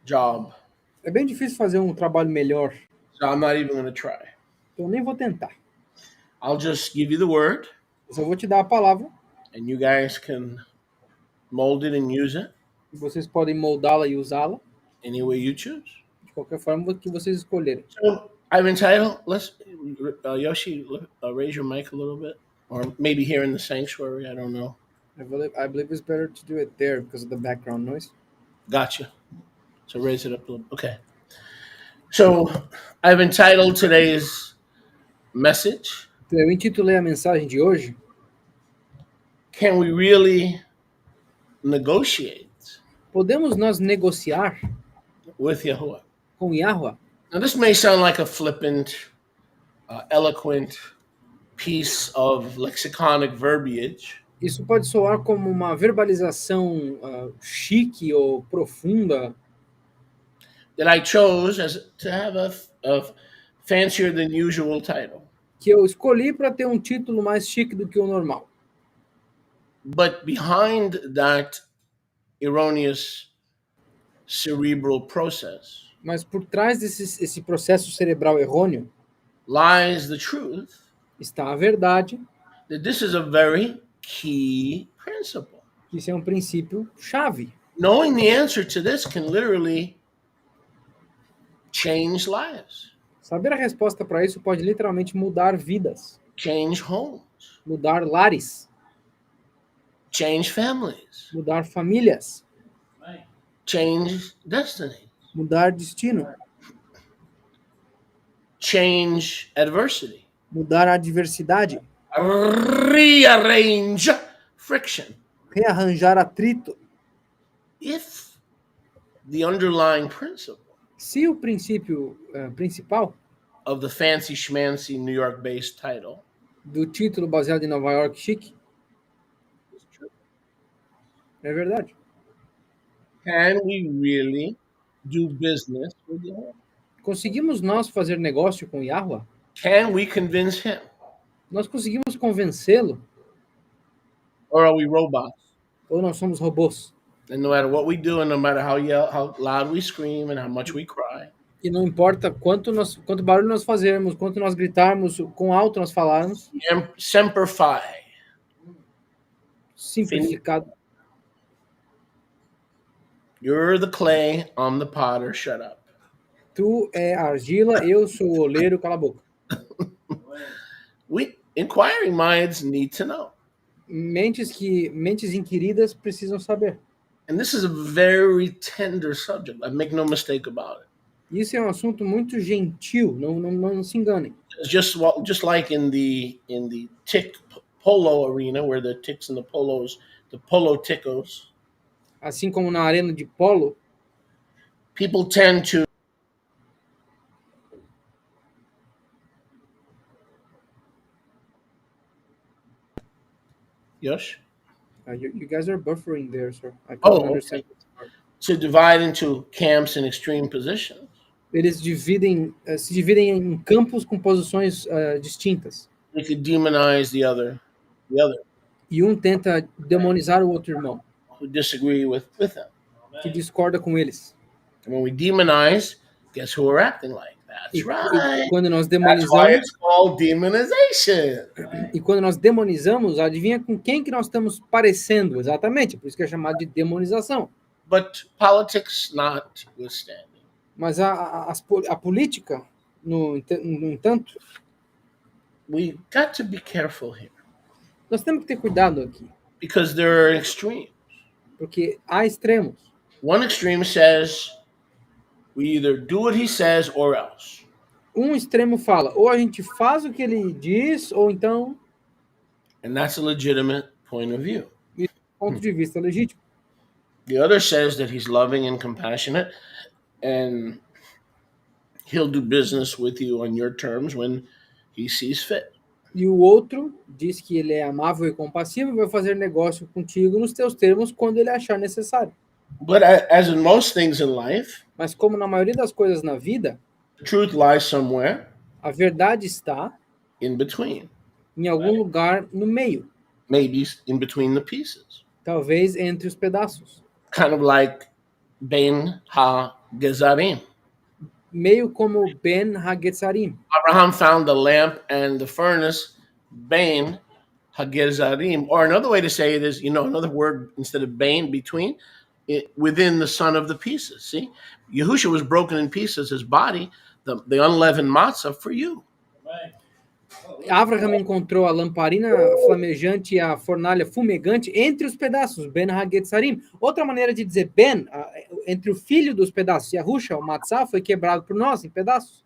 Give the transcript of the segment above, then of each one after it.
job. É bem difícil fazer um trabalho melhor, So I'm not even going to try. então eu nem vou tentar. I'll just give you the word, Eu só vou te dar a palavra and you guys can mold it and use it e vocês podem moldá-la e usá-la any way you choose. de qualquer forma que vocês escolherem. So I've entitled, Yoshi, raise your mic a little bit. Or maybe here in the sanctuary, I don't know. I believe it's better to do it there because of the background noise. Gotcha. So raise it up a little. Okay. So I've entitled today's message, Então, eu intitulei a mensagem de hoje, Can We Really Negotiate Podemos nós negociar with Yahuwah? com Yahweh? Now this may sound like a flippant, eloquent piece of lexiconic verbiage, Isso pode soar como uma verbalização chique ou profunda that I chose as to have a fancier than usual title. que eu escolhi para ter um título mais chique do que o normal. But behind that erroneous cerebral process Mas por trás desse processo cerebral errôneo lies the truth está a verdade, that this is a very key principle. que isso é um princípio chave. Knowing the answer to this can literally change lives, Saber a resposta para isso pode literalmente mudar vidas, change homes, mudar lares, change families, mudar famílias, change destiny, mudar destino, change adversity, mudar a adversidade, rearrange friction. rearranjar atrito. If the underlying principle Se o princípio principal of the fancy schmancy New York based title do título baseado em Nova York chique is true, é verdade. can we really do business with Yahweh? Conseguimos nós fazer negócio com Yahweh? Can we convince him? Nós conseguimos convencê-lo? Or are we robots? Ou nós somos robôs? And no matter what we do, and no matter how loud we scream and how much we cry, E não importa quanto barulho nós fazermos, quanto nós gritarmos, quão alto nós falarmos, semper fi. simplificado. You're the clay, I'm the potter, shut up. Tu é a argila, eu sou o oleiro, cala a boca. Inquiring minds need to know. Mentes inquiridas precisam saber. And this is a very tender subject. I make no mistake about it. Isso é um assunto muito gentil, não se enganem. Just like in the tick polo arena, where the ticks and the polo tickos. Assim como na arena de polo, people tend to Yes? You guys are buffering there, sir. I can't understand. Okay. To divide into camps in extreme positions. Eles se dividem em campos com posições distintas. We could demonize the other. E um tenta demonizar o outro irmão. Who disagree with them. Que discorda com eles. And when we demonize, guess who we're acting like? That's right. E quando nós That's why demonizamos, it's called demonization. e quando nós demonizamos, adivinha com quem que nós estamos parecendo? Exatamente, por isso que é chamado de demonização. But politics notwithstanding. Mas a política, no entanto, we got to be careful here. Nós temos que ter cuidado aqui. Because there are extremes. Porque há extremos. One extreme says we either do what he says or else. Um extremo fala, ou a gente faz o que ele diz, ou então... And that's a legitimate point of view. Isso é um ponto de vista legítimo. The other says that he's loving and compassionate, and he'll do business with you on your terms when he sees fit. E o outro diz que ele é amável e compassivo e vai fazer negócio contigo nos teus termos quando ele achar necessário. But as in most things in life, mas como na maioria das coisas na vida, the truth lies somewhere a verdade está in between. Em algum lugar no meio. Maybe in between the pieces. Talvez entre os pedaços. Kind of like Ben Ha Gezarim. meio como Ben Hagetzarim. Abraham found the lamp and the furnace, Bain Hagezarim. Or another way to say it is, another word instead of Bain, between, within the son of the pieces. See, Yahusha was broken in pieces, his body, the unleavened matzah for you. Abraham encontrou a lamparina flamejante e a fornalha fumegante entre os pedaços, Ben Hagetzarim. Outra maneira de dizer Ben, entre o filho dos pedaços, Yahusha, o matzah, foi quebrado por nós em pedaços.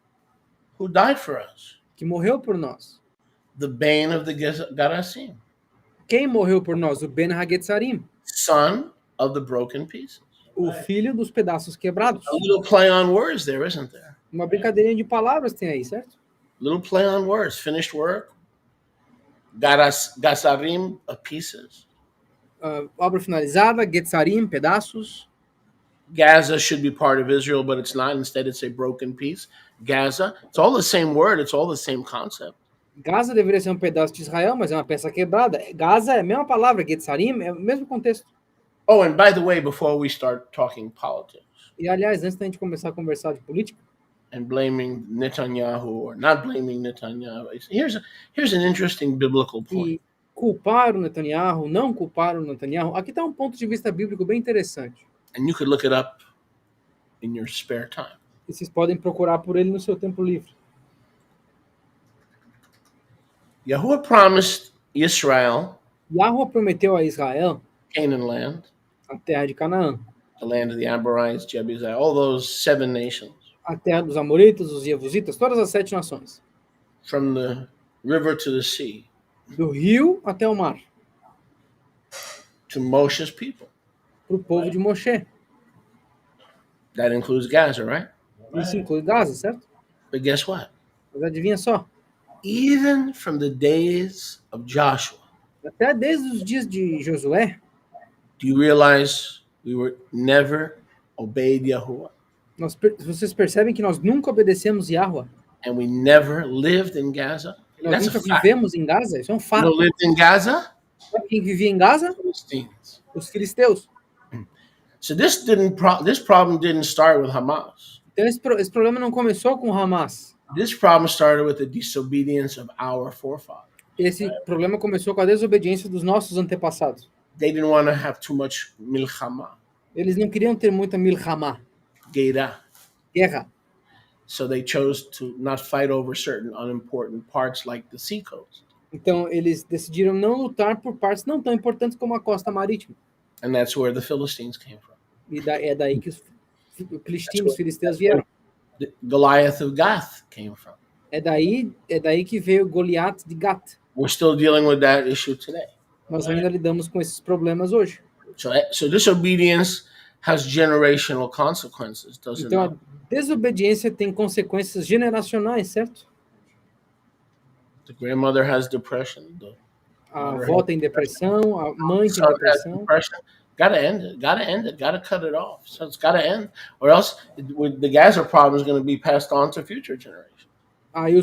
Who died for us? Que morreu por nós. The Bain of the Garasim. Quem morreu por nós? O Ben Hagetzarim. Son of the broken pieces. O filho dos pedaços quebrados. A little play on words there, isn't there? Uma brincadeirinha de palavras tem aí, certo? Little play on words. Finished work. Gasarim of pieces. Obra finalizada, Getzarim, pedaços. Gaza should be part of Israel, but it's not. Instead, it's a broken piece. Gaza. It's all the same word. It's all the same concept. Gaza deveria ser um pedaço de Israel, mas é uma peça quebrada. Gaza é a mesma palavra, Getzarim, é o mesmo contexto. Oh, and by the way, before we start talking politics. E, aliás, antes da gente começar a conversar de política. And blaming Netanyahu or not blaming Netanyahu. Here's an interesting biblical point. E culpar o Netanyahu, não culpar o Netanyahu. Aqui está um ponto de vista bíblico bem interessante. And you could look it up in your spare time. E vocês podem procurar por ele no seu tempo livre. Yahuwah promised Israel Yahweh prometeu a Israel Canaan land, a terra de Canaã, the land of the Amorites, Jebusites, all those 7 nations. a terra dos Amoritas, dos Jebusitas, todas as 7 nações. From the river to the sea. Do rio até o mar. To Moshe's people. Para o povo de Moshe. That includes Gaza, right? Isso inclui Gaza, certo? But guess what? Mas adivinha só. Even from the days of Joshua. Até desde os dias de Josué. Do you realize we were never obeyed Yahuwah? Vocês percebem que nós nunca obedecemos Yahweh? And we never lived in Gaza? Nós nunca vivemos em Gaza? Isso é um fato. You lived in Gaza? Sabe quem vivia em Gaza? Philistines. Os filisteus. So this problem didn't start with Hamas. Então esse problema não começou com Hamas. This problem started with the disobedience of our forefathers. Esse problema começou com a desobediência dos nossos antepassados. They didn't want to have too much milchama. Eles não queriam ter muita milchama. Guerra. So they chose to not fight over certain unimportant parts like the seacoast. Então eles decidiram não lutar por partes não tão importantes como a costa marítima. And that's where the Philistines came from. E é daí que os filisteus vieram. Goliath of Gath came from. É daí que veio Goliat de Gat. We're still dealing with that issue today. Nós ainda lidamos com esses problemas hoje. So disobedience has generational consequences, doesn't Então it? a desobediência tem consequências generacionais, certo? The grandmother has depression. A avó tem depressão, a mãe tem depressão. Gotta end it. Gotta cut it off. So it's gotta end, or else the Gaza problem is going to be passed on to future generations. Aí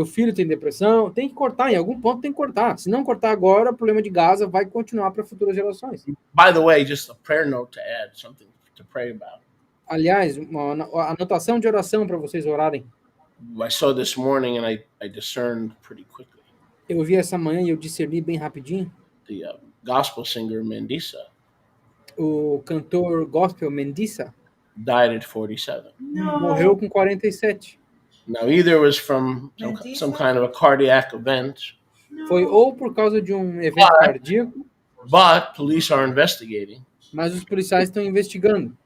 o filho tem depressão, tem que cortar, em algum ponto tem que cortar. Se não cortar agora, o problema de Gaza vai continuar para futuras gerações. By the way, just a prayer note to add, something to pray about. Aliás, uma anotação de oração para vocês orarem. I saw this morning and I discerned pretty quickly. Eu vi essa manhã e eu discerni bem rapidinho. The gospel singer Mendisa O cantor gospel Mendisa died at 47. morreu com 47. Now, either it was from some kind of a cardiac event. Foi ou por causa de um evento cardíaco, but police are investigating. Mas os policiais estão investigando.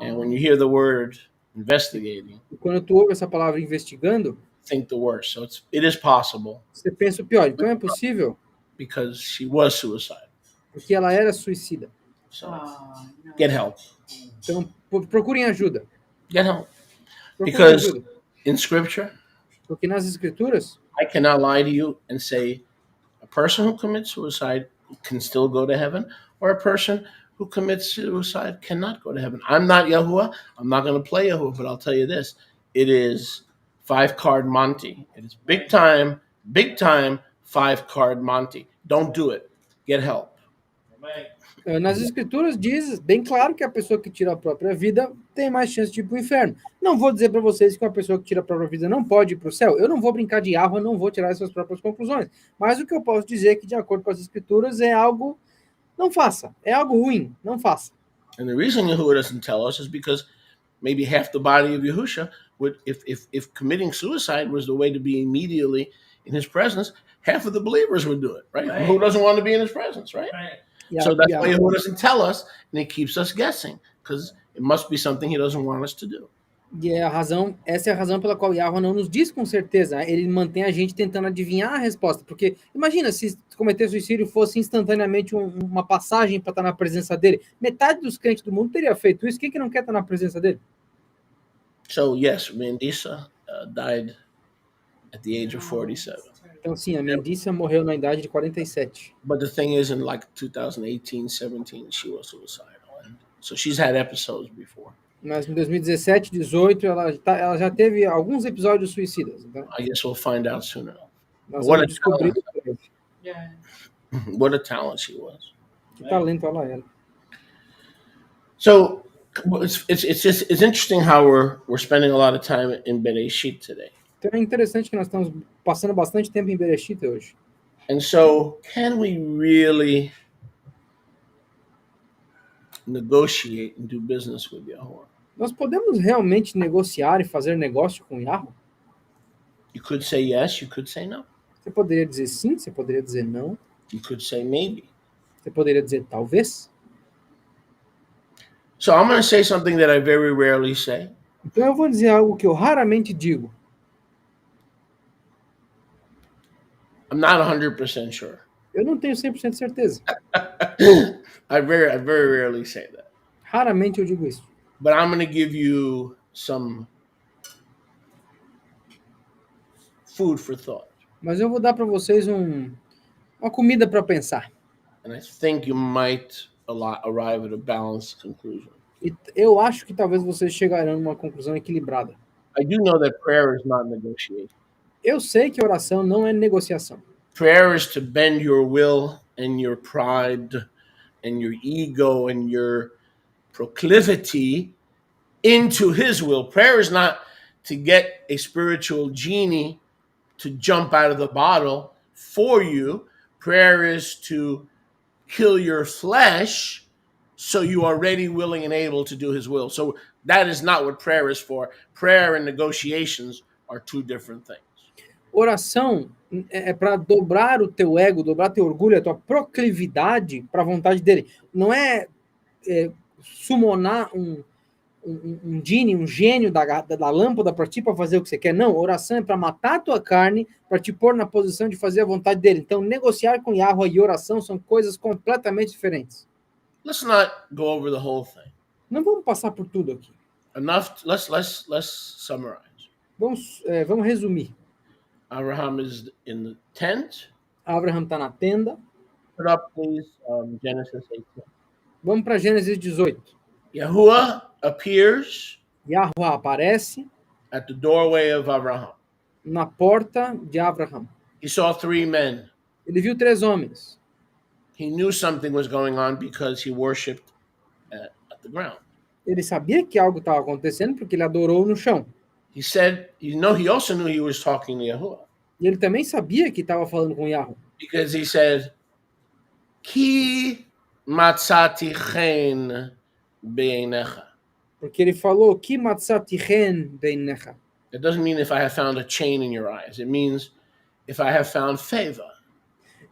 And when you hear the word investigating, e quando tu ouve essa palavra investigando, think the worst. So it is possible. Você pensa o pior. Então é possível. Because she was suicidal. Porque ela era suicida. So, get help. Então procurem ajuda. Get help. Procurem Because ajuda. In Scripture, porque nas escrituras, I cannot lie to you and say a person who commits suicide can still go to heaven, or a person who commits suicide cannot go to heaven. I'm not Yahuwah. I'm not going to play Yahuwah, but I'll tell you this: it is 5-card Monty. It is big time 5-card Monty. Don't do it. Get help. Nas escrituras diz bem claro que a pessoa que tira a própria vida tem mais chance de ir para o inferno. Não vou dizer para vocês que uma pessoa que tira a própria vida não pode ir para o céu. Eu não vou brincar de Yahweh, não vou tirar essas próprias conclusões. Mas o que eu posso dizer é que, de acordo com as escrituras, é algo... Não faça. É algo ruim. Não faça. And the reason Yahuwah doesn't tell us is because maybe half the body of Yahusha would, if committing suicide was the way to be immediately in his presence, half of the believers would do it, right? Right. Who doesn't want to be in his presence, right? So that's why Yahuwah doesn't tell us, and he keeps us guessing, because it must be something he doesn't want us to do. E é a razão, essa é a razão pela qual Yahweh não nos diz com certeza. Ele mantém a gente tentando adivinhar a resposta. Porque imagina se cometer suicídio fosse instantaneamente uma passagem para estar na presença dele. Metade dos crentes do mundo teria feito isso. Quem que não quer estar na presença dele? So yes, Mandisa died at the age of 47. Então sim, a Mendiça morreu na idade de 47. But the thing is, in like 2018, 17, she was suicidal. And so she's had episodes before. Mas em 2017, 18, ela já teve alguns episódios suicidas. Então, I guess we'll find out sooner. nós What vamos a descobrir Yeah. What a talent she was. que talento ela era. So it's interesting how we're spending a lot of time in Bereshit today. Então é interessante que nós estamos passando bastante tempo em Bereshit hoje. And so can we really negotiate and do business with Yahuwah? Nós podemos realmente negociar e fazer negócio com Yahweh? You could say yes, you could say no. Você poderia dizer sim, você poderia dizer não, You could say maybe. você poderia dizer talvez. So I'm going to say something that I very rarely say. Então eu vou dizer algo que eu raramente digo. I'm not 100% sure. Eu não tenho 100% certeza. I very rarely say that. Raramente eu digo isso. But I'm going to give you some food for thought. Mas eu vou dar para vocês uma comida para pensar. And I think you might arrive at a balanced conclusion. E eu acho que talvez vocês chegarão a uma conclusão equilibrada. I do know that prayer is not negotiation. Eu sei que oração não é negociação. Prayer is to bend your will and your pride and your ego and your proclivity into his will. Prayer is not to get a spiritual genie to jump out of the bottle for you. Prayer is to kill your flesh so you are ready, willing, and able to do his will. So that is not what prayer is for. Prayer and negotiations are two different things. Oração é para dobrar o teu ego, dobrar teu orgulho, a tua proclividade para a vontade dele. Não é summonar um genie, um gênio da lâmpada para ti para fazer o que você quer. Não, oração é para matar a tua carne, para te pôr na posição de fazer a vontade dele. Então, negociar com Yahweh e oração são coisas completamente diferentes. Let's not go over the whole thing. Não vamos passar por tudo aqui. Enough. Let's summarize. Vamos resumir. Abraham is in the tent. Abraham está na tenda. Put up, please, Genesis 18. Vamos para Gênesis 18. Yahuwah appears Yahweh aparece at the doorway of Abraham. na porta de Abraham. He saw three men. Ele viu 3 homens. He knew something was going on because he worshipped at the ground. Ele sabia que algo estava acontecendo porque ele adorou no chão. He said, he also knew he was talking to Yahuwah E ele também sabia que estava falando com Yahweh. because he said, Ki matzati chen beinecha. Porque ele falou, Ki matzatichen beinecha. It doesn't mean if I have found a chain in your eyes. It means if I have found favor.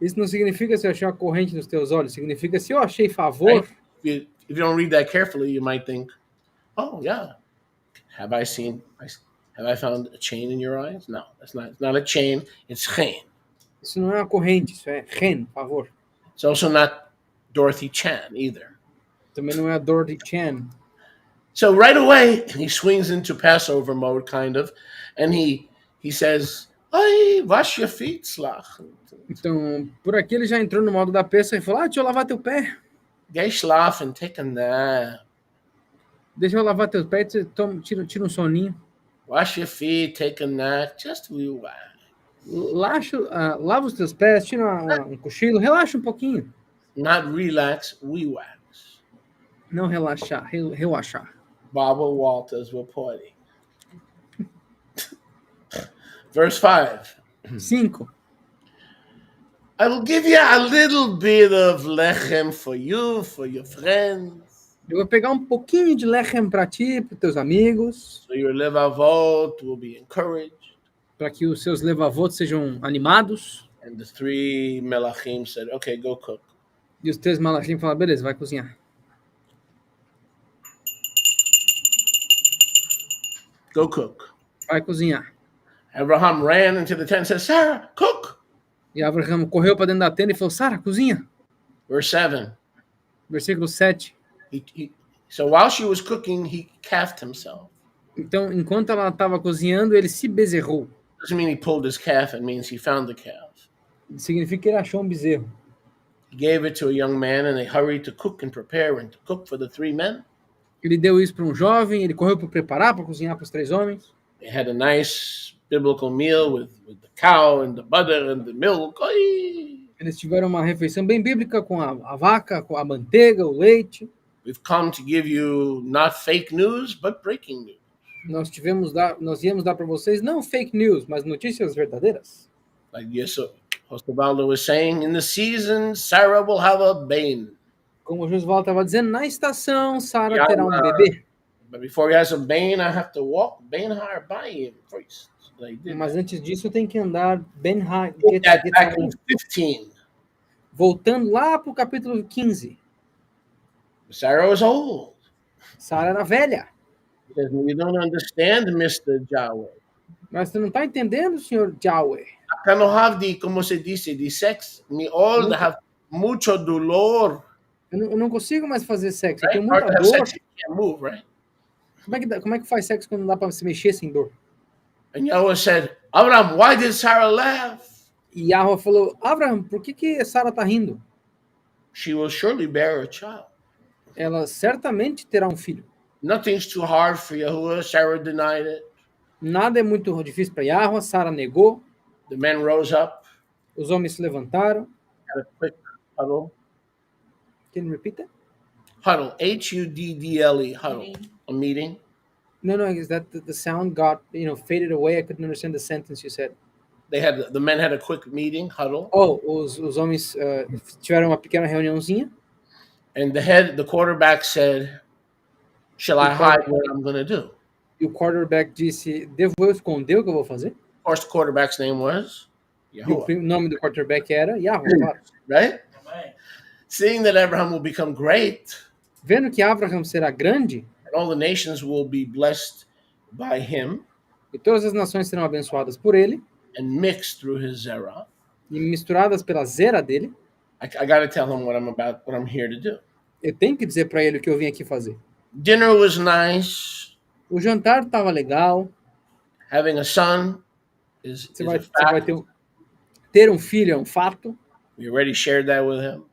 Isso não significa se eu achei uma corrente nos teus olhos. Significa se eu achei favor. If you don't read that carefully, you might think, oh, yeah. Have I found a chain in your eyes? No, it's not a chain. It's chen. Isso não é uma corrente, isso é ren, favor. It's also not Dorothy Chan either. Também não é a dor de Chan. So right away, he swings into Passover mode, kind of, and he says, "Ay, wash your feet, slach. Então, por aqui ele já entrou no modo da peça e falou, deixa eu lavar teu pé. Gay schlaf and take a nap. Deixa eu lavar teus pés e tira um soninho. Wash your feet, take a nap, just relax. Lava os teus pés, tira um cochilo, relaxa um pouquinho. not relax, we wax. Não relaxar, relaxar. Baba Walters reporting. Verse 5. 5. I will give you a little bit of lechem for you, for your friends, Eu vou pegar um pouquinho de lechem para ti, para teus amigos, so your levavot will be encouraged. para que os seus levavot sejam animados. And the 3 melachim said, okay, go cook. E os 3 malachim falaram, beleza, vai cozinhar. Go cook. Vai cozinhar. Abraham ran into the tent and said, Sarah, cook. E Abraham correu para dentro da tenda e falou, Sara, cozinha. Verse 7. Versículo 7. So while she was cooking, he calved himself. Então, enquanto ela estava cozinhando, ele se bezerrou. Doesn't mean he pulled his calf, it means he found the calf. Significa que ele achou um bezerro. He gave it to a young man and they hurried to cook and prepare and to cook for the 3 men. Ele deu isso para um jovem, ele correu para preparar, para cozinhar para os 3 homens. They had a nice biblical meal with the cow and the butter and the milk. Oy! Eles tiveram uma refeição bem bíblica com a vaca, com a manteiga, o leite. We've come to give you not fake news, but breaking news. Nós íamos dar para vocês não fake news, mas notícias verdadeiras. Like Josebaldo was saying, in the season, Sarah will have a bane. Como o Josval estava dizendo, na estação, Sara Yeah, terá um bebê. But before he has a bane, I have to walk Benhar by him first. So I did Mas that. antes disso, tem que andar bem rápido. Put that back in 15. Voltando lá para o capítulo 15. Sarah was old. Sara era velha. He says, you don't understand, Mr. Yahweh. Mas você não está entendendo, senhor Yahweh? I cannot have the, como se dice, the sex. Me all have mucho dolor. Eu não consigo mais fazer sexo. Eu Right? tenho Hard muita to have dor. sex, you can't move, right? Como é que faz sexo quando não dá para se mexer sem dor? And Yahweh said, Abraham, why did Sarah laugh? E Yahweh falou, Abraham, por que Sara está rindo? She will surely bear a child. Ela certamente terá um filho. Nothing's too hard for Yahuwah. Sarah denied it. Nada é muito difícil para Yahweh. Sara negou. The men rose up, Os homens se levantaram. had a quick huddle. Can you repeat that? Huddle, Huddle, huddle, a meeting. No, is that the sound got, faded away? I couldn't understand the sentence you said. The men had a quick meeting, huddle, Oh, os homens tiveram uma pequena reuniãozinha. and the quarterback said, shall I hide what I'm going to do? E o quarterback disse, devo eu esconder o que eu vou fazer? Of course, the quarterback's name was E o Yahuwah, nome do quarterback era Yahweh, claro. right? Seeing that Abraham will become great, Vendo que Abraham será grande, and all the nations will be blessed by him e todas as nações serão abençoadas por ele, and mixed through his zerah, e misturadas pela zera dele, I got to tell him what I'm here to do. eu tenho que dizer para ele o que eu vim aqui fazer. Dinner was nice. O jantar estava legal, Having a son is você a vai fact. ter um filho é um fato, We already shared that with him.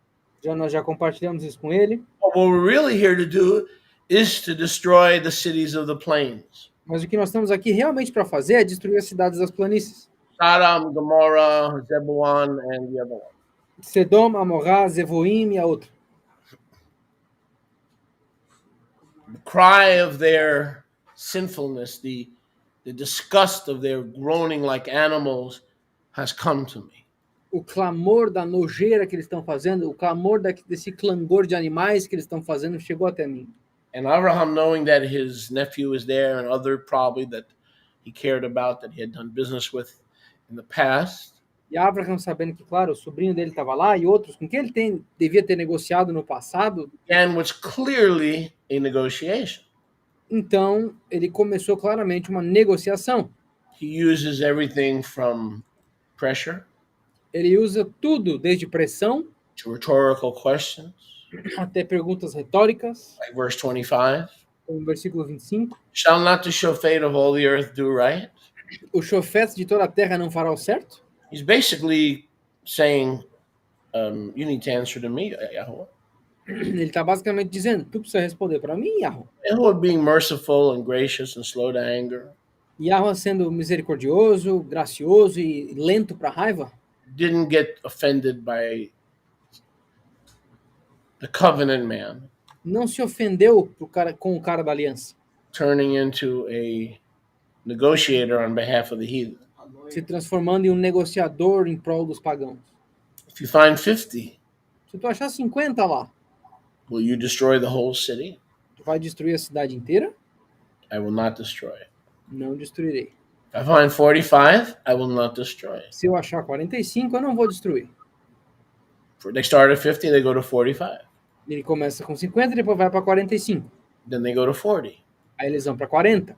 nós já compartilhamos isso com ele, But what we're really here to do is to destroy the cities of the plains. mas o que nós estamos aqui realmente para fazer é destruir as cidades das planícies. Sodom, Gomorrah, Zebulun, and the other one. Sedom, Amorá, Zevoim e a outra. The cry of their sinfulness, the disgust of their groaning like animals has come to me. O clamor da nojeira que eles estão fazendo, o clamor desse clangor de animais que eles estão fazendo chegou até mim. And Abraham, knowing that his nephew is there and other probably that he cared about, that he had done business with in the past, E Abraham, sabendo que, claro, o sobrinho dele estava lá e outros com quem ele devia ter negociado no passado, and was clearly a negotiation. então ele começou claramente uma negociação. He uses everything from pressure Ele usa tudo, desde pressão to rhetorical questions, até perguntas retóricas, like verse 25. como versículo 25. Shall not the shofet of all the earth do right? O chofete de toda a terra não fará o certo? He's basically saying, you need to answer to me, Yahuwah. Ele está basicamente dizendo, tu precisa responder para mim, Yahweh. Yahuwah being merciful and gracious and slow to anger Yahweh sendo misericordioso, gracioso e lento para raiva, didn't get offended by the covenant man, não se ofendeu com o cara da aliança, turning into a negotiator on behalf of the heathen. se transformando em um negociador em prol dos pagãos. If you find 50, Se tu achar 50 lá, will you destroy the whole city? tu vai destruir a cidade inteira? I will not destroy it. Não destruirei. If I find 45, I will not destroy it. Se eu achar 45, eu não vou destruir. They start at 50, they go to 45. Ele começa com 50 e depois vai para 45. Then they go to 40. Aí eles vão para 40.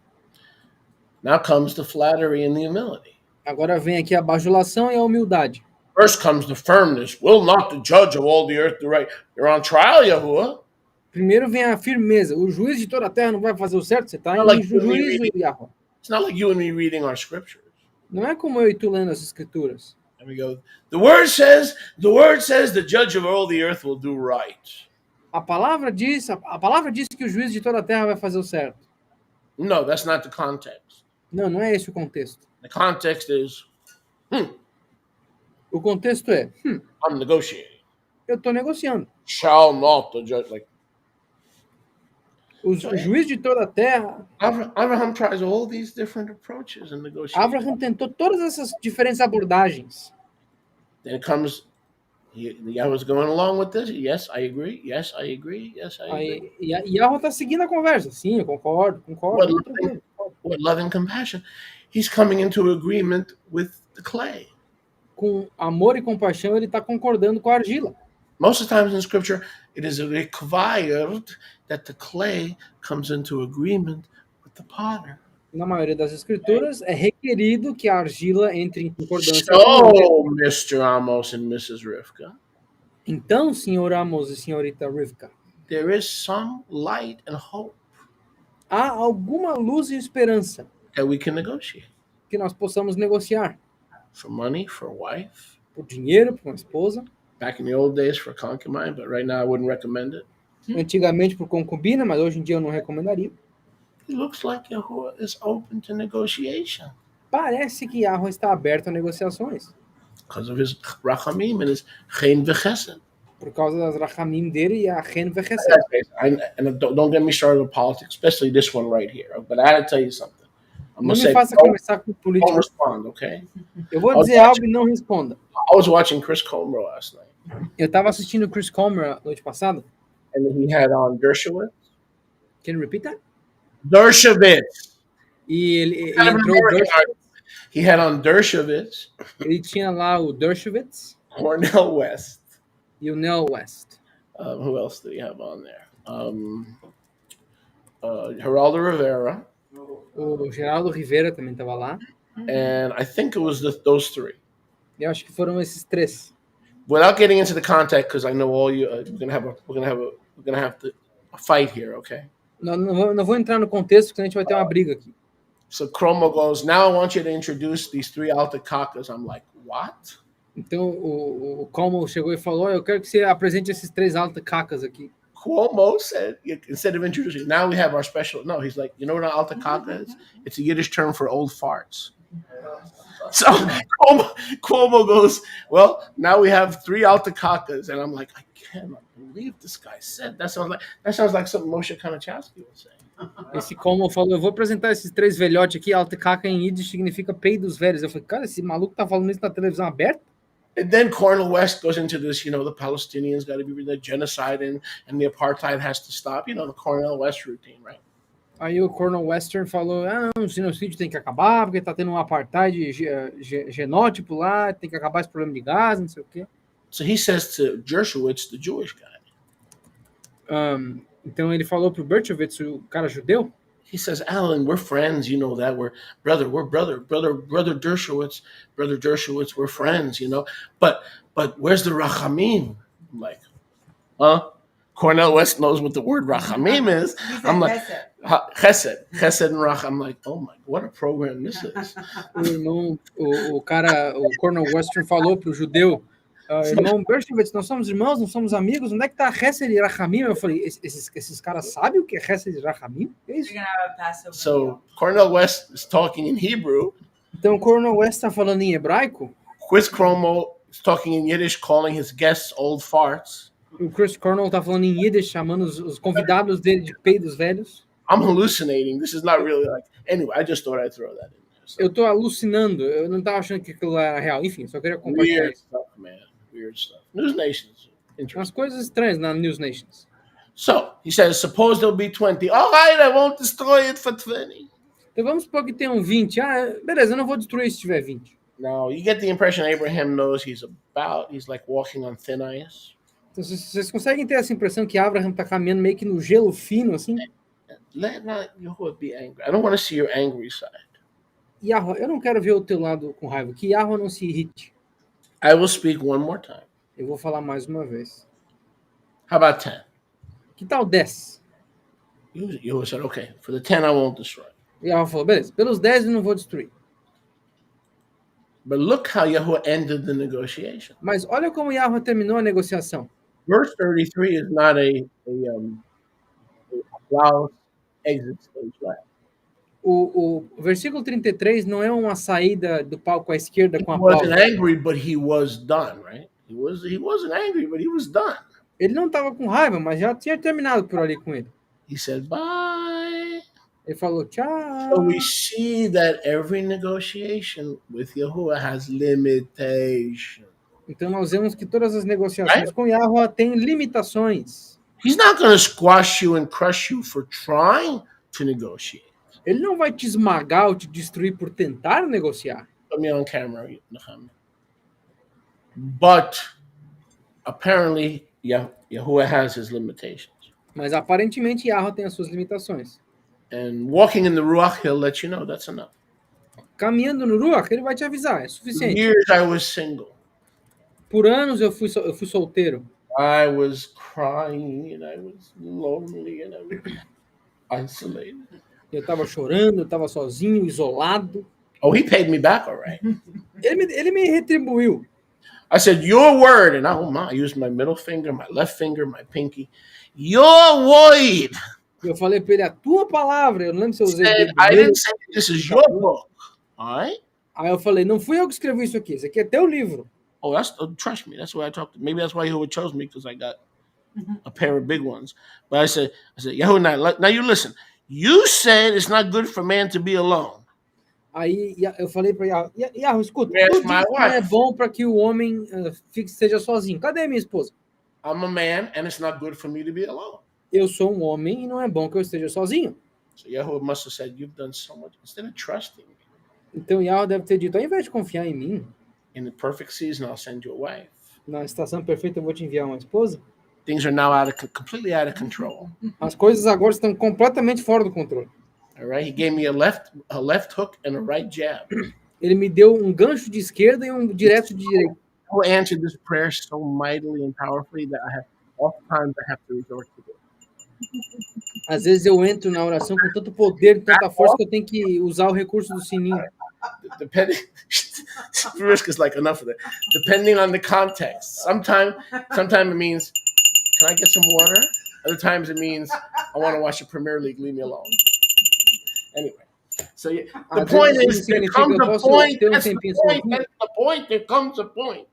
Now comes the flattery and the humility. Agora vem aqui a bajulação e a humildade. First comes the firmness. Will not the judge of all the earth do right? You're on trial, Yahuwah. Primeiro vem a firmeza. O juiz de toda a terra não vai fazer o certo? Você está em Like juízo, Yahweh. It's not like you and me reading our scriptures. Não é como eu e tu lendo as escrituras. And we go, the word says the judge of all the earth will do right. A palavra diz que o juiz de toda a terra vai fazer o certo. No, that's not the context. Não, não é esse o contexto. The context is, O contexto é, I'm negotiating. eu estou negociando. Shall not the judge, like, O juiz de toda a terra, Abraham tries all these different approaches in negotiation. Abraham tentou todas essas diferentes abordagens. Then it comes, Yahweh's going along with this. Yes, I agree. Yes, I agree. Yes, I agree. Aí, e Yahweh está seguindo a conversa. Sim, eu concordo. What love and compassion. He's coming into agreement with the clay. Com amor e compaixão, ele está concordando com a argila. Most of the times in Scripture, it is required that the clay comes into agreement with the potter. Na maioria das escrituras, é requerido que a argila entre em concordância com So, Mr. Amos and Mrs. Rivka, Então, senhor Amos e senhorita Rivka, there is some light and hope há alguma luz e esperança that we can negotiate que nós possamos negociar for money, for a wife. por dinheiro, por uma esposa, Back in the old days for a concubine, but right now I wouldn't recommend it. antigamente por concubina, mas hoje em dia eu não recomendaria. It looks like Yahuwah is open to negotiation Parece que Yahweh está aberto a negociações because of his rachamim and his chen v'chesed. por causa das rachamim dele e a chen vechesed. And don't get me started with politics, especially this one right here. But I had to tell you something. I'm Não gonna me say, faça don't começar com política. respond, okay? Eu vou dizer algo e não responda. I was watching Chris Colmer last night, Eu estava assistindo Chris Comer noite passada. and he had on Dershowitz. Can you repeat that? Dershowitz. E ele Kind of an entrou o American Dershowitz, artist. He had on Dershowitz, ele tinha lá o Dershowitz Cornel West. e o Nell West. Who else did he have on there? Geraldo Rivera, O Geraldo Rivera também estava lá. and I think it was those three. Eu acho que foram esses três. Without getting into the context, because I know all you, we're gonna have a fight here, okay? Não vou entrar no contexto, porque a gente vai ter uma briga aqui. So Chromo goes, now I want you to introduce these three alta kakas. I'm like, what? Então o Como chegou e falou: eu quero que você apresente esses três alta cacas aqui. Cuomo said, instead of introducing, now we have our special. No, he's like, you know what an alta kaka is? It's a Yiddish term for old farts. So Cuomo goes, well, now we have three alta kakas, and I'm like, I cannot believe this guy said that. Sounds like something Moshe Kanachowski would say. Esse Como falou: eu vou apresentar esses três velhotes aqui. Alta caca em Yiddish significa peidos velhos. Eu falei: cara, esse maluco tá falando isso na televisão aberta? And then Cornel West goes into this, the Palestinians got to be the genocide and the apartheid has to stop. The Cornel West routine, right? Aí o Cornel Western falou: não, o genocídio tem que acabar, porque tá tendo um apartheid genótipo lá, tem que acabar esse problema de Gaza, não sei o quê. So he says to Dershowitz, the Jewish guy. Então ele falou pro Berchowitz, o cara judeu. He says, Alan, we're friends, you know that. We're brother Dershowitz, we're friends, But where's the rachamim? I'm like, huh? Cornel West knows what the word rachamim is. I'm like, chesed and rach. I'm like, oh my, what a program this is. O Cornel Western falou pro judeu: irmão Berchowitz, nós somos irmãos, nós somos amigos, onde é que tá Chesed e Rachamim? Eu falei: esses caras sabem o que é Chesed e Rachamim? É isso? So Cornel West is talking in Hebrew. Então o Cornel West está falando em hebraico. Chris Cuomo is talking in Yiddish, calling his guests old farts. O Chris Cornell tá falando em Yiddish, chamando os convidados dele de peidos velhos. I'm hallucinating. This is not really like. Anyway, I just thought I'd throw that in there. So, Eu tô alucinando, eu não tava achando que aquilo era real. Enfim, só queria compartilhar weird isso. stuff, man. Weird stuff. News Nations. Umas Interesting. coisas estranhas na News Nations. So he says, suppose there'll be 20. All right, I won't destroy it for 20. Então vamos supor que tem um 20. Ah, beleza, eu não vou destruir se tiver 20. Now you get the impression Abraham knows he's like walking on thin ice. Então vocês conseguem ter essa impressão que Abraham tá caminhando meio que no gelo fino, assim? Let not Yahuwah be angry. I don't want to see your angry side. Yahweh, eu não quero ver o teu lado com raiva. Que Yahweh não se irrite. I will speak one more time. Eu vou falar mais uma vez. How about 10? Que tal 10? Yahuwah said, okay, for the 10 I won't destroy. Yahweh falou, beleza, pelos 10 eu não vou destruir. But look how Yahuwah ended the negotiation. Mas olha como Yahweh terminou a negociação. Verse 33 is not a flawless exit stage left. O versículo 33 não é uma saída do palco à esquerda com He aplauso. wasn't angry, but he was done, right? He wasn't angry, but he was done. Ele não estava com raiva, mas já tinha terminado por ali com ele. He said, bye. Ele falou, tchau. So we see that every negotiation with Yahuwah has limitation. Então nós vemos que todas as negociações com Yahweh têm limitações. He's not going to squash you and crush you for trying to negotiate. Ele não vai te esmagar ou te destruir por tentar negociar. Put me on camera, Nahum. But apparently, Yahuwah has his limitations. Mas aparentemente Yahweh tem as suas limitações. And walking in the Ruach, he'll let you know that's enough. Caminhando no Ruach, ele vai te avisar, é For suficiente. years I was single. Por anos eu fui solteiro. I was crying and I was lonely and I was isolated. Eu estava chorando, eu estava sozinho, isolado. Oh, he paid me back, all right. Ele me retribuiu. I said, your word, and I used my middle finger, my left finger, my pinky. Your word. Eu falei para ele, a tua palavra. Eu não lembro se eu usei. Said, I didn't say this is your book, all right? Aí eu falei, não fui eu que escrevi isso aqui. Isso aqui é teu livro. Oh, trust me. That's why I talked. Maybe that's why Yahuwah chose me because I got a pair of big ones. But I said, Yahuwah, now you listen. You said it's not good for man to be alone. Aí eu falei para Yahweh, escuta, Where's tu my disse que não é wife? bom para que o homem esteja sozinho. Cadê a minha esposa? I'm a man, and it's not good for me to be alone. Eu sou um homem e não é bom que eu esteja sozinho. So Yahuwah must have said, you've done so much. Instead of trusting me, Então Yahweh deve ter dito, ao invés de confiar em mim, in the perfect season, I'll send you a wife. na estação perfeita eu vou te enviar uma esposa. Things are now completely out of control. As coisas agora estão completamente fora do controle. All right, he gave me a left hook and a right jab. Ele me deu um gancho de esquerda e um direto de direita. Who answered this prayer so mightily and powerfully that oftentimes I have to resort to it. Às vezes eu entro na oração com tanto poder, tanta força que eu tenho que usar o recurso do sininho. Depending, risk is like enough of that. Depending on the context, sometimes it means, can I get some water? Other times it means, I want to watch the Premier League. Leave me alone. Anyway, so the Às point vezes is, isso there significa comes eu a posso point. ter um That's the tempinho point. sozinho. That's the point. There comes a point.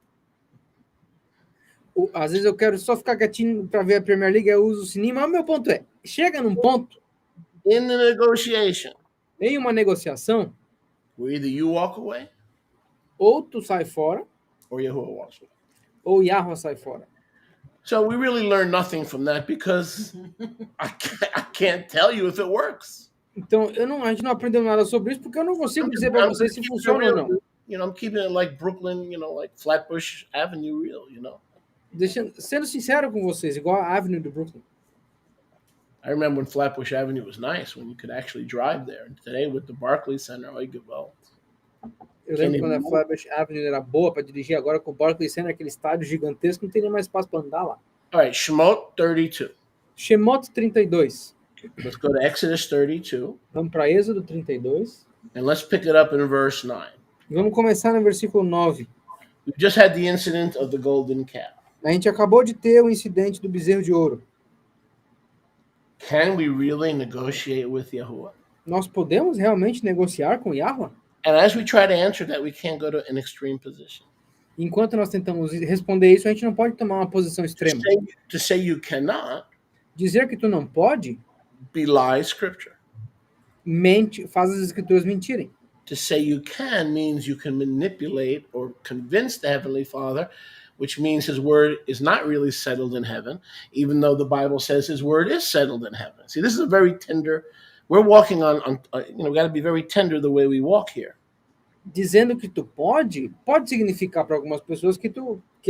Às vezes eu quero só ficar quietinho para ver a Premier League, eu uso o sininho, mas o meu ponto é, chega num ponto, In the negotiation, em uma negociação, where either you walk away ou tu sai fora, or Yahuwah walks away. ou Yahweh sai fora. So we really learn nothing from that because I can't tell you if it works. Então, a gente não aprendeu nada sobre isso, porque eu não consigo dizer para vocês se funciona ou não. You know, I'm keeping it like Brooklyn, you know, like Flatbush Avenue real, you know. Sendo sincero com vocês, igual a Avenue do Brooklyn. I remember when Flatbush Avenue was nice, when you could actually drive there. And today with the Barclays Center, Eu lembro quando a Flatbush Avenue era boa para dirigir, agora com o Barclays Center, aquele estádio gigantesco, não tem nem mais espaço para andar lá. All right, Shemot 32. Shemot 32. Let's go to Exodus 32, Vamos para Êxodo 32. and let's pick it up in verse 9. Vamos começar no versículo 9. We've just had the incident of the golden calf. A gente acabou de ter o incidente do bezerro de ouro. Can we really negotiate with Yahuwah? Nós podemos realmente negociar com Yahweh? And as we try to answer that, we can't go to an extreme position. Enquanto nós tentamos responder isso, a gente não pode tomar uma posição extrema. To say you cannot Dizer que tu não pode, belie Scripture. faz as escrituras mentirem. To say you can means you can manipulate or convince the Heavenly Father, which means His word is not really settled in heaven, even though the Bible says His word is settled in heaven. See, this is a very tender. We're walking on we got to be very tender the way we walk here. Dizendo que tu pode significar para algumas pessoas que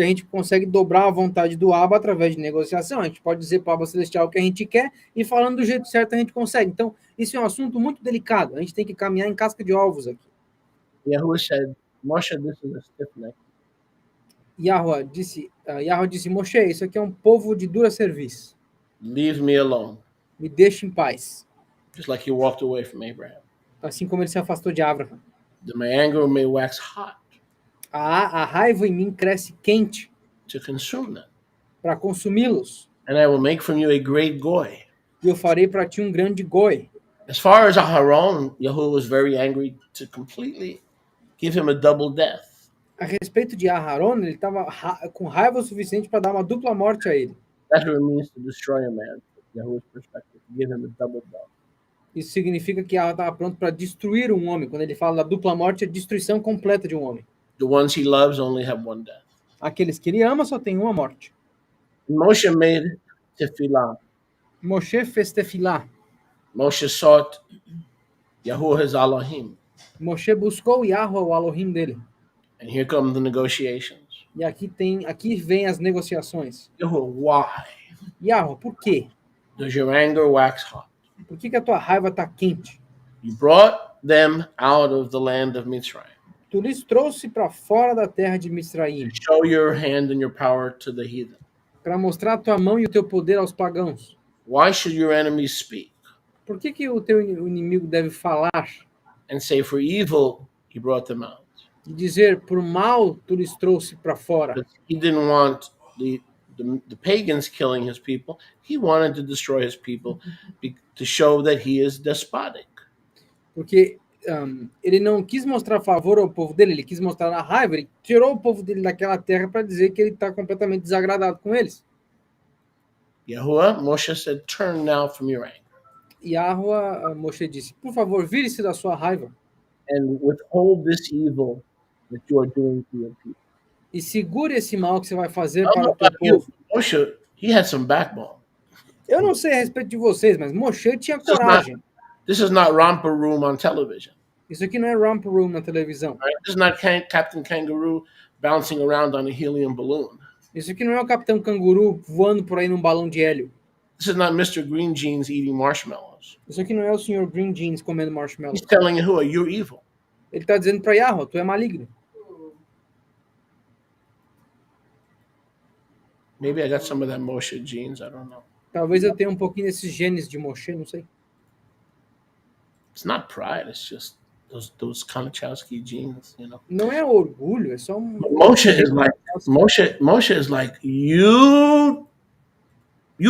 a gente consegue dobrar a vontade do Abba através de negociação. A gente pode dizer para o Abba Celestial o que a gente quer e falando do jeito certo a gente consegue. Então, isso é um assunto muito delicado. A gente tem que caminhar em casca de ovos aqui. Yahuwah said, Moshe, this is a stiff neck. Yahweh disse, Moshe, isso aqui é um povo de dura serviço. Leave me alone. Me deixe em paz. Just like He walked away from Abraham. Assim como ele se afastou de Abraham. That my anger may wax hot. A raiva em mim cresce quente. To consume them. Para consumi-los. And I will make from you a great goy. E eu farei para ti um grande goi. As far as Aharon, Yahuwah was very angry to completely give him a double death. A respeito de Aharon, ele estava com raiva o suficiente para dar uma dupla morte a ele. That's what it means to destroy a man, from Yahuwah's perspective, to give him a double death. Isso significa que ela estava pronto para destruir um homem. Quando ele fala da dupla morte, é destruição completa de um homem. The ones he loves only have one death. Aqueles que ele ama só tem uma morte. Moshe made tefillah. Moshe fez tefilá. Moshe sought Yahuwah's Elohim. Moshe buscou Yahweh, o Elohim dele. And here come the negotiations. E aqui vem as negociações. Yahuwah, why Yahweh, por quê? does your anger wax hot? Por que a tua raiva está quente? You brought them out of the land of Mitzrayim. Tu lhes trouxe para fora da terra de Misraim. Show your hand and your power to the heathen. Para mostrar a tua mão e o teu poder aos pagãos. Why should your enemies speak? Por que o teu inimigo deve falar? And say, for evil, he brought them out. E dizer, por mal, tu lhes trouxe para fora. But he didn't want the pagans killing his people. He wanted to destroy his people to show that he is despotic. Porque ele não quis mostrar favor ao povo dele, ele quis mostrar a raiva, ele tirou o povo dele daquela terra para dizer que ele está completamente desagradado com eles. Yahuwah, Moshe said, turn now from your anger. Yahweh, Moshe disse, por favor, vire-se da sua raiva. And withhold this evil that you are doing to your people. E segure esse mal que você vai fazer para o teu povo. Moshe, he had some backbone. Eu não sei a respeito de vocês, mas Moshe tinha coragem. This is not Romper Room on television. Isso aqui não é Romper Room na televisão. Right? This is not Captain Kangaroo bouncing around on a helium balloon. Isso aqui não é o Capitão Canguru voando por aí num balão de hélio. This is not Mr. Green Jeans eating marshmallows. Isso aqui não é o Sr. Green Jeans comendo marshmallows. He's telling Yahuwah, you're evil. Ele está dizendo para Yahweh, tu é maligno. Maybe I got some of that Moshe genes, I don't know. Talvez eu tenha um pouquinho desses genes de Moshe, não sei. It's not pride, it's just those Konachowski genes, you know. Não é orgulho, é só um... Moshe is like you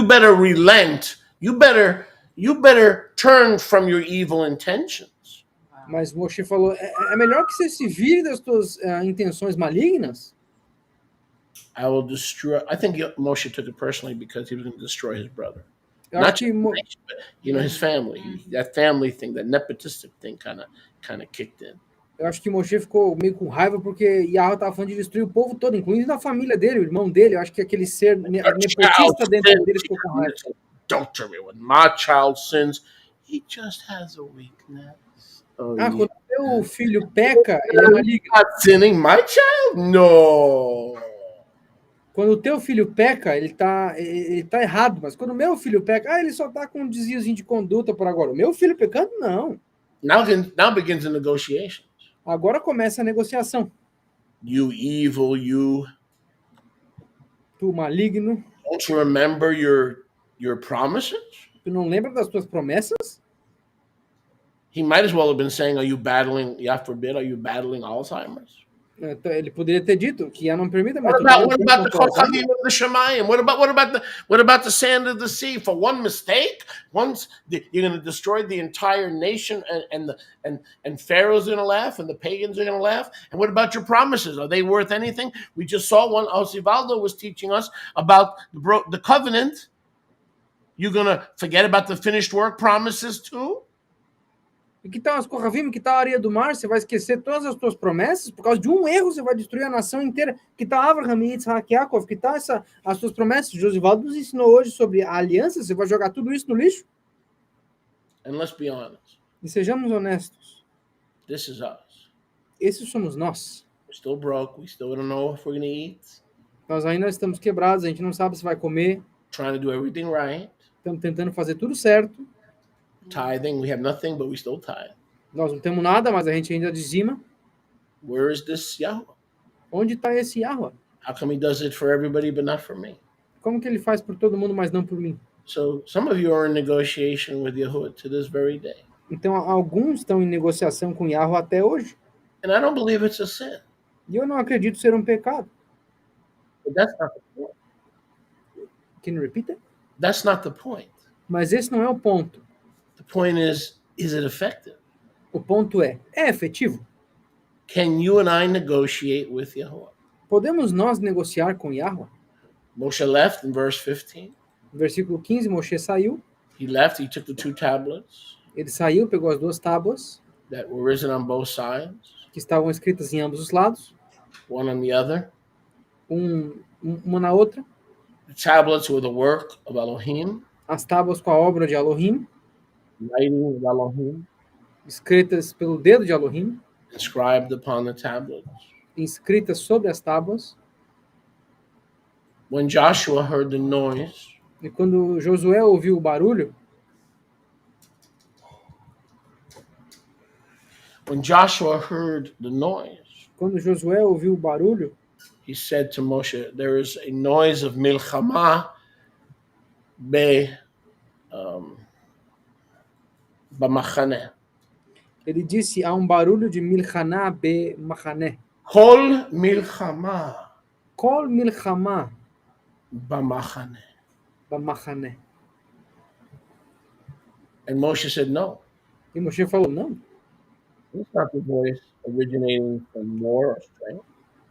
better relent. You better turn from your evil intentions. Mas Moshe falou, é melhor que você se vire das tuas intenções malignas. I will destroy. I think Moshe took it personally because he was going to destroy his brother. Eu Not acho que just, but, his family. That family thing, that nepotistic thing kind of kicked in. Eu acho que Moshe ficou meio com raiva porque Yahweh estava falando de destruir o povo todo, incluindo a família dele, o irmão dele. Eu acho que aquele ser nepotista dentro dele ficou com raiva. Adultery. When my child sins, he just has a weakness. Quando teu filho peca, ele é maligno. Not sinning, my child? No. Quando o teu filho peca, ele tá errado. Mas quando o meu filho peca, ele só tá com um desviozinho de conduta por agora. O meu filho pecando, não. Now begins the negotiations. Agora começa a negociação. You evil, you. Tu maligno. Don't you remember your promises? Tu não lembra das tuas promessas? He might as well have been saying, are you battling, God forbid, are you battling Alzheimer's? Então, ele poderia ter dito que Yah não permita, mas What tu tá about what lutando about the contra o azar. Kochavim of the Shemayim? What about the sand of the sea? For one mistake, you're going to destroy the entire nation, and Pharaoh's going to laugh, and the pagans are going to laugh. And what about your promises? Are they worth anything? We just saw one. Osivaldo was teaching us about the covenant. You're going to forget about the finished work promises too? E que tal as Kohavim, que tal a areia do mar? Você vai esquecer todas as tuas promessas? Por causa de um erro, você vai destruir a nação inteira. Que tal Abraham, Yitzhak, Yaakov? Que tal as suas promessas? Josivaldo nos ensinou hoje sobre a aliança. Você vai jogar tudo isso no lixo? And let's be honest. E sejamos honestos. This is us. Esses somos nós. We're still broke. We still don't know if we're going to eat. Nós ainda estamos quebrados, a gente não sabe se vai comer. Trying to do everything right. Estamos tentando fazer tudo certo. Tithing, we have nothing, but we still tithe. Nós não temos nada, mas a gente ainda dizima. Where is this Yahweh? Onde está esse Yahweh? How come he does it for everybody but not for me? Como que ele faz por todo mundo, mas não por mim? So some of you are in negotiation with Yahuwah to this very day. Então, alguns estão em negociação com Yahweh até hoje. And I don't believe it's a sin. E eu não acredito ser um pecado. But that's not the point. Can you repeat it? That's not the point. Mas esse não é o ponto. The point is it effective? O ponto é efetivo? Can you and I negotiate with Yahuwah? Podemos nós negociar com Yahweh? Moshe left in verse 15. No versículo 15, Moshe saiu. He left, he took the two tablets Ele saiu, pegou as duas tábuas, that were written on both sides, que estavam escritas em ambos os lados, one on the other. uma na outra. The tablets were the work of Elohim, As tábuas com a obra de Elohim, writing of Elohim, escritas pelo dedo de Elohim, inscribed upon the tablets. escritas sobre as tábuas. When Joshua heard the noise, E quando Josué ouviu o barulho, quando Josué ouviu o barulho, he said to Moshe, there is a noise of milchama b'machane. ele disse, há um barulho de milchaná be machané. Kol milchama Kol milchama b'machane. b'machané. And Moshe said, no, E Moshe falou, não, it's not the voice originating from war or strength.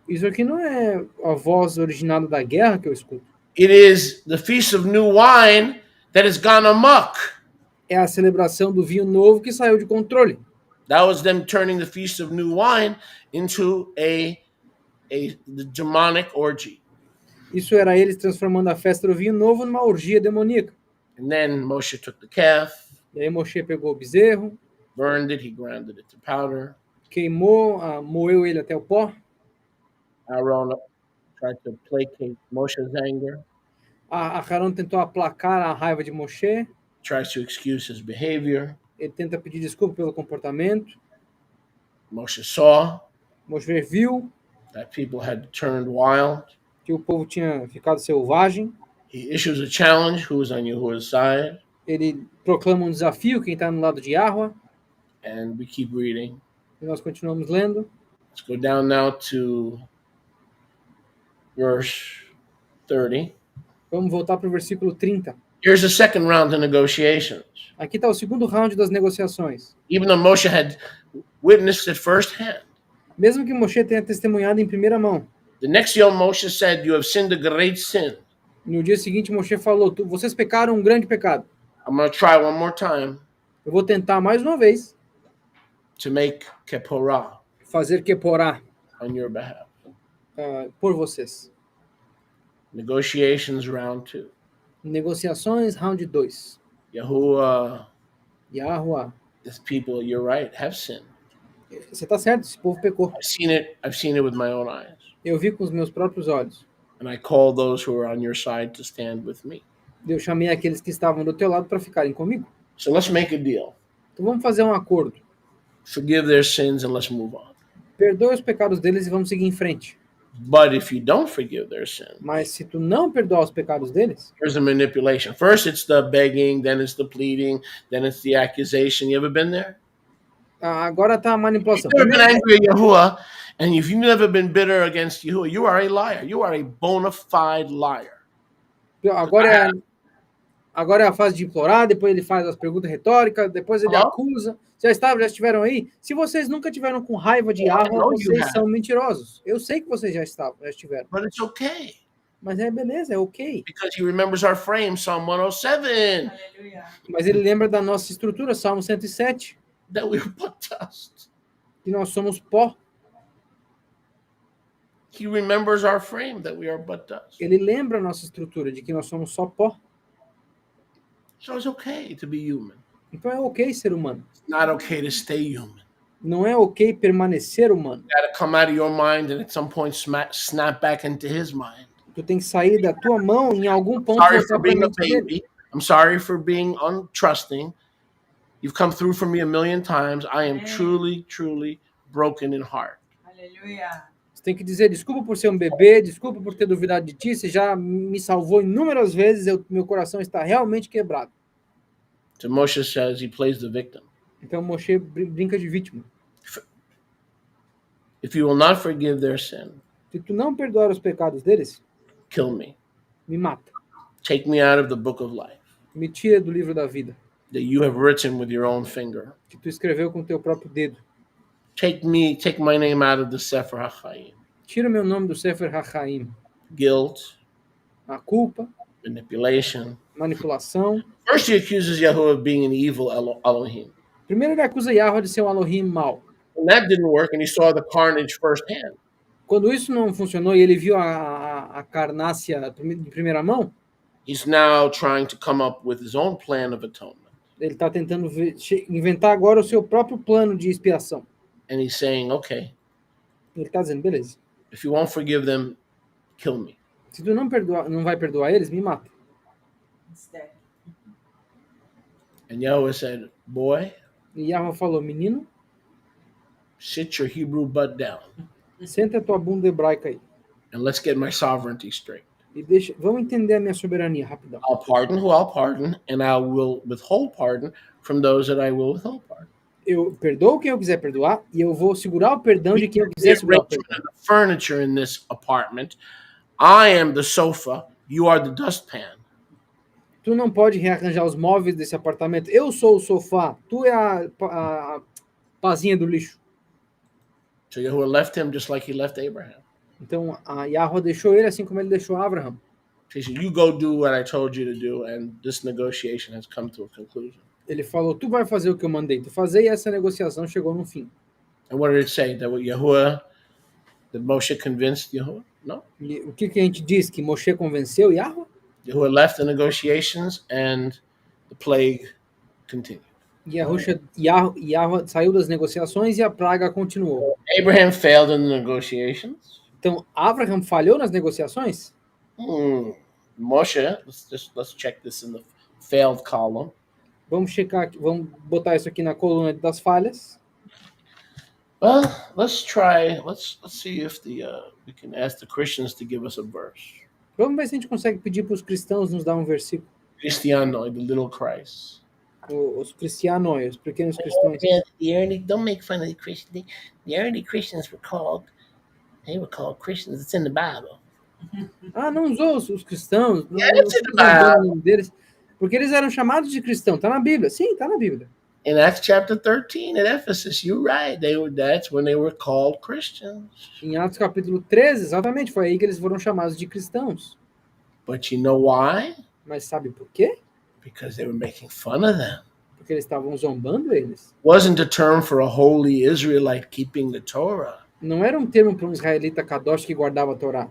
isso aqui não é a voz originada da guerra que eu escuto. It is the feast of new wine that has gone amok. É a celebração do vinho novo que saiu de controle. That was them turning the feast of new wine into the demonic orgy. Isso era eles transformando a festa do vinho novo numa orgia demoníaca. And then Moshe took the calf, E aí Moshe pegou o bezerro, burned it, he grounded it to powder. queimou, moeu ele até o pó. Aaron tried to placate Moshe's anger, Aharon tentou aplacar a raiva de Moshe. tries to excuse his behavior. Ele tenta pedir desculpa pelo comportamento. Moshe saw Moshe viu that people had turned wild. que o povo tinha ficado selvagem. He issues a challenge, who is on Yahuwah's side, Ele proclama um desafio, quem está no lado de Yahweh. and we keep reading. E nós continuamos lendo. Let's go down now to verse 30. Vamos voltar para o versículo 30. Here's the second round of negotiations. Aqui está o segundo round das negociações. Even though Moshe had witnessed it firsthand, Mesmo que Moshe tenha testemunhado em primeira mão. the next Yom Moshe said, you have sinned a great sin. No dia seguinte, Moshe falou, vocês pecaram um grande pecado. I'm going to try one more time Eu vou tentar mais uma vez to make keporah fazer keporá on your behalf. por vocês. Negotiations round 2. Negociações, round 2. Yahuwah, Yahweh, this people, you're right, have sinned. você está certo, esse povo pecou. I've seen it with my own eyes. Eu vi com os meus próprios olhos. And I call those who are on your side to stand with me. Eu chamei aqueles que estavam do teu lado para ficarem comigo. So let's make a deal. Então vamos fazer um acordo. Forgive their sins and let's move on. Perdoe os pecados deles e vamos seguir em frente. But if you don't forgive their sins, Mas se tu não perdoar os pecados deles, here's the manipulation. First it's the begging, then it's the pleading, then it's the accusation. You ever been there? agora está a manipulação. You ever been angry at Yahuwah And if you've never been bitter against Yahuwah, you are a liar. You are a bona fide liar. Agora é a fase de implorar, depois ele faz as perguntas retóricas, depois ele Hello? acusa. Já estiveram aí? Se vocês nunca tiveram com raiva de I Yahweh, know you vocês have. são mentirosos. Eu sei que vocês já estiveram. But it's okay. Mas é beleza, é ok. Because he remembers our frame, Psalm 107, Aleluia. Mas ele lembra da nossa estrutura, Salmo 107, that we were but dust. que nós somos pó. He remembers our frame, that we are but dust. Ele lembra a nossa estrutura, de que nós somos só pó. So it's okay to be human. Então é ok ser humano. It's not okay to stay human. Não é ok permanecer humano. Got to come out of your mind and at some point snap back into his mind. Tu tem que sair da tua mão em algum ponto. Sorry voltar for pra being a mente dele. baby. I'm sorry for being untrusting. You've come through for me a million times. I am truly, truly broken in heart. Aleluia. Você tem que dizer desculpa por ser um bebê, desculpa por ter duvidado de ti, você já me salvou inúmeras vezes, meu coração está realmente quebrado. So Moshe says he plays the victim. Então Moshe brinca de vítima. If you will not forgive their sin, Se tu não perdoar os pecados deles, kill me. me mata. Take me out of the book of life Me tira do livro da vida, that you have written with your own finger. que tu escreveu com teu próprio dedo. Take my name out of the Sefer HaChaim. Tira meu nome do Sefer HaChaim. Guilt, A culpa, manipulation. manipulação. First, he accuses Yahuwah of being an evil Elohim. Primeiro ele acusa Yahweh de ser um Elohim mau. When that didn't work, and he saw the carnage firsthand, Quando isso não funcionou e ele viu a carnácia de primeira mão, he's now trying to come up with his own plan of atonement. ele está tentando inventar agora o seu próprio plano de expiação. And he's saying, okay, Ele está dizendo, beleza, if you won't forgive them, kill me. se tu não vai perdoar eles, me mata. Instead. And Yahuwah said, boy, E Yahweh falou, menino, sit your Hebrew butt down senta a tua bunda hebraica aí. and let's get my sovereignty straight. E vamos entender a minha soberania, rapidão. I'll pardon who I'll pardon, and I will withhold pardon from those that I will withhold pardon. Eu perdoo quem eu quiser perdoar e eu vou segurar o perdão de quem eu quiser segurar o perdão. The furniture in this apartment. I am the sofa. You are the dustpan. Tu não pode rearranjar os móveis desse apartamento. Eu sou o sofá, tu é a pazinha do lixo. So Yahuwah left him just like he left Abraham. Então a Yahweh deixou ele assim como ele deixou Abraham. He said, you go do what I told you to do, and this negotiation has come to a conclusion. Ele falou, tu vai fazer o que eu mandei tu fazer, e essa negociação chegou no fim. And what did it say? That that Moshe convinced Yahuwah? No. E o que a gente diz? Que Moshe convenceu Yahweh? Yahuwah left the negotiations and the plague continued. Yahweh saiu das negociações e a praga continuou. Abraham failed in the negotiations. Então, Abraham falhou nas negociações? Moshe, let's check this in the failed column. Vamos checar, vamos botar isso aqui na coluna das falhas. Well, let's see if we can ask the Christians to give us a verse. Vamos ver se a gente consegue pedir para os cristãos nos dar um versículo. Christiano, the little Christ. Os cristianos, os pequenos cristãos. Don't make fun of the Christians. The early Christians were called Christians. It's in the Bible. Ah, não usou os cristãos, não it's in the usou o nome deles, porque eles eram chamados de cristão. Tá na Bíblia. Sim, tá na Bíblia. In Acts chapter 13 at Ephesus, you're right. That's when they were called Christians. Em Atos capítulo 13, exatamente, foi aí que eles foram chamados de cristãos. But you know why? Mas sabe por quê? Because they were making fun of them. Porque eles estavam zombando eles. Wasn't a term for a holy Israelite keeping the Torah. Não era um termo para um israelita kadosh que guardava a Torá.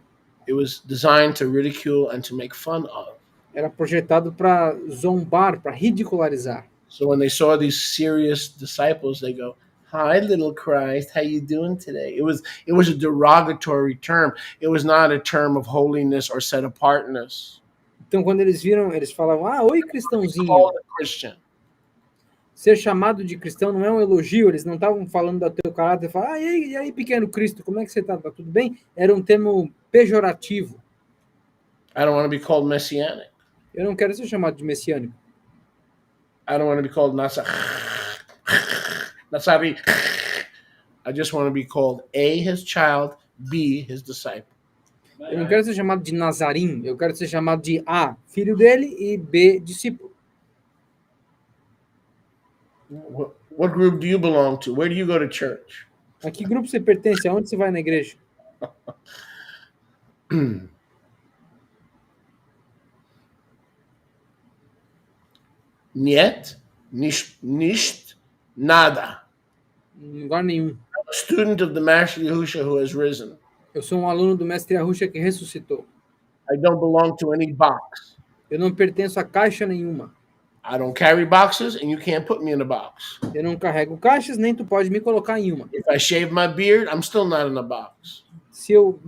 It was designed to ridicule and to make fun of. Era projetado para zombar, para ridicularizar. So when they saw these serious disciples, they go, "Hi, little Christ, how you doing today?" It was a derogatory term. It was not a term of holiness or set apartness. Então quando eles viram, eles falavam: "Ah, oi cristãozinho." Called a Christian. Ser chamado de cristão não é um elogio, eles não estavam falando do teu caráter, falavam: e aí, pequeno Cristo, como é que você tá? Tá tudo bem? Era um termo pejorativo. I don't want to be called messianic. Eu não quero ser chamado de messiânico. I don't want to be called Nasari. I just want to be called A, his child, B, his disciple. Eu não quero ser chamado de Nazarim, eu quero ser chamado de A, filho dele, e B, discípulo. What group do you belong to? Where do you go to church? A que grupo você pertence? Aonde você vai na igreja? Niet, nicht, nada. Em lugar nenhum. I'm a student of the Master Yahushua who has risen. Eu sou um aluno do mestre Yahusha que ressuscitou. I don't belong to any box. Eu não pertenço a caixa nenhuma. I don't carry boxes, and you can't put me in a box. Eu não carrego caixas, nem tu pode me colocar em uma. If I shave my beard, I'm still not in a box. Se eu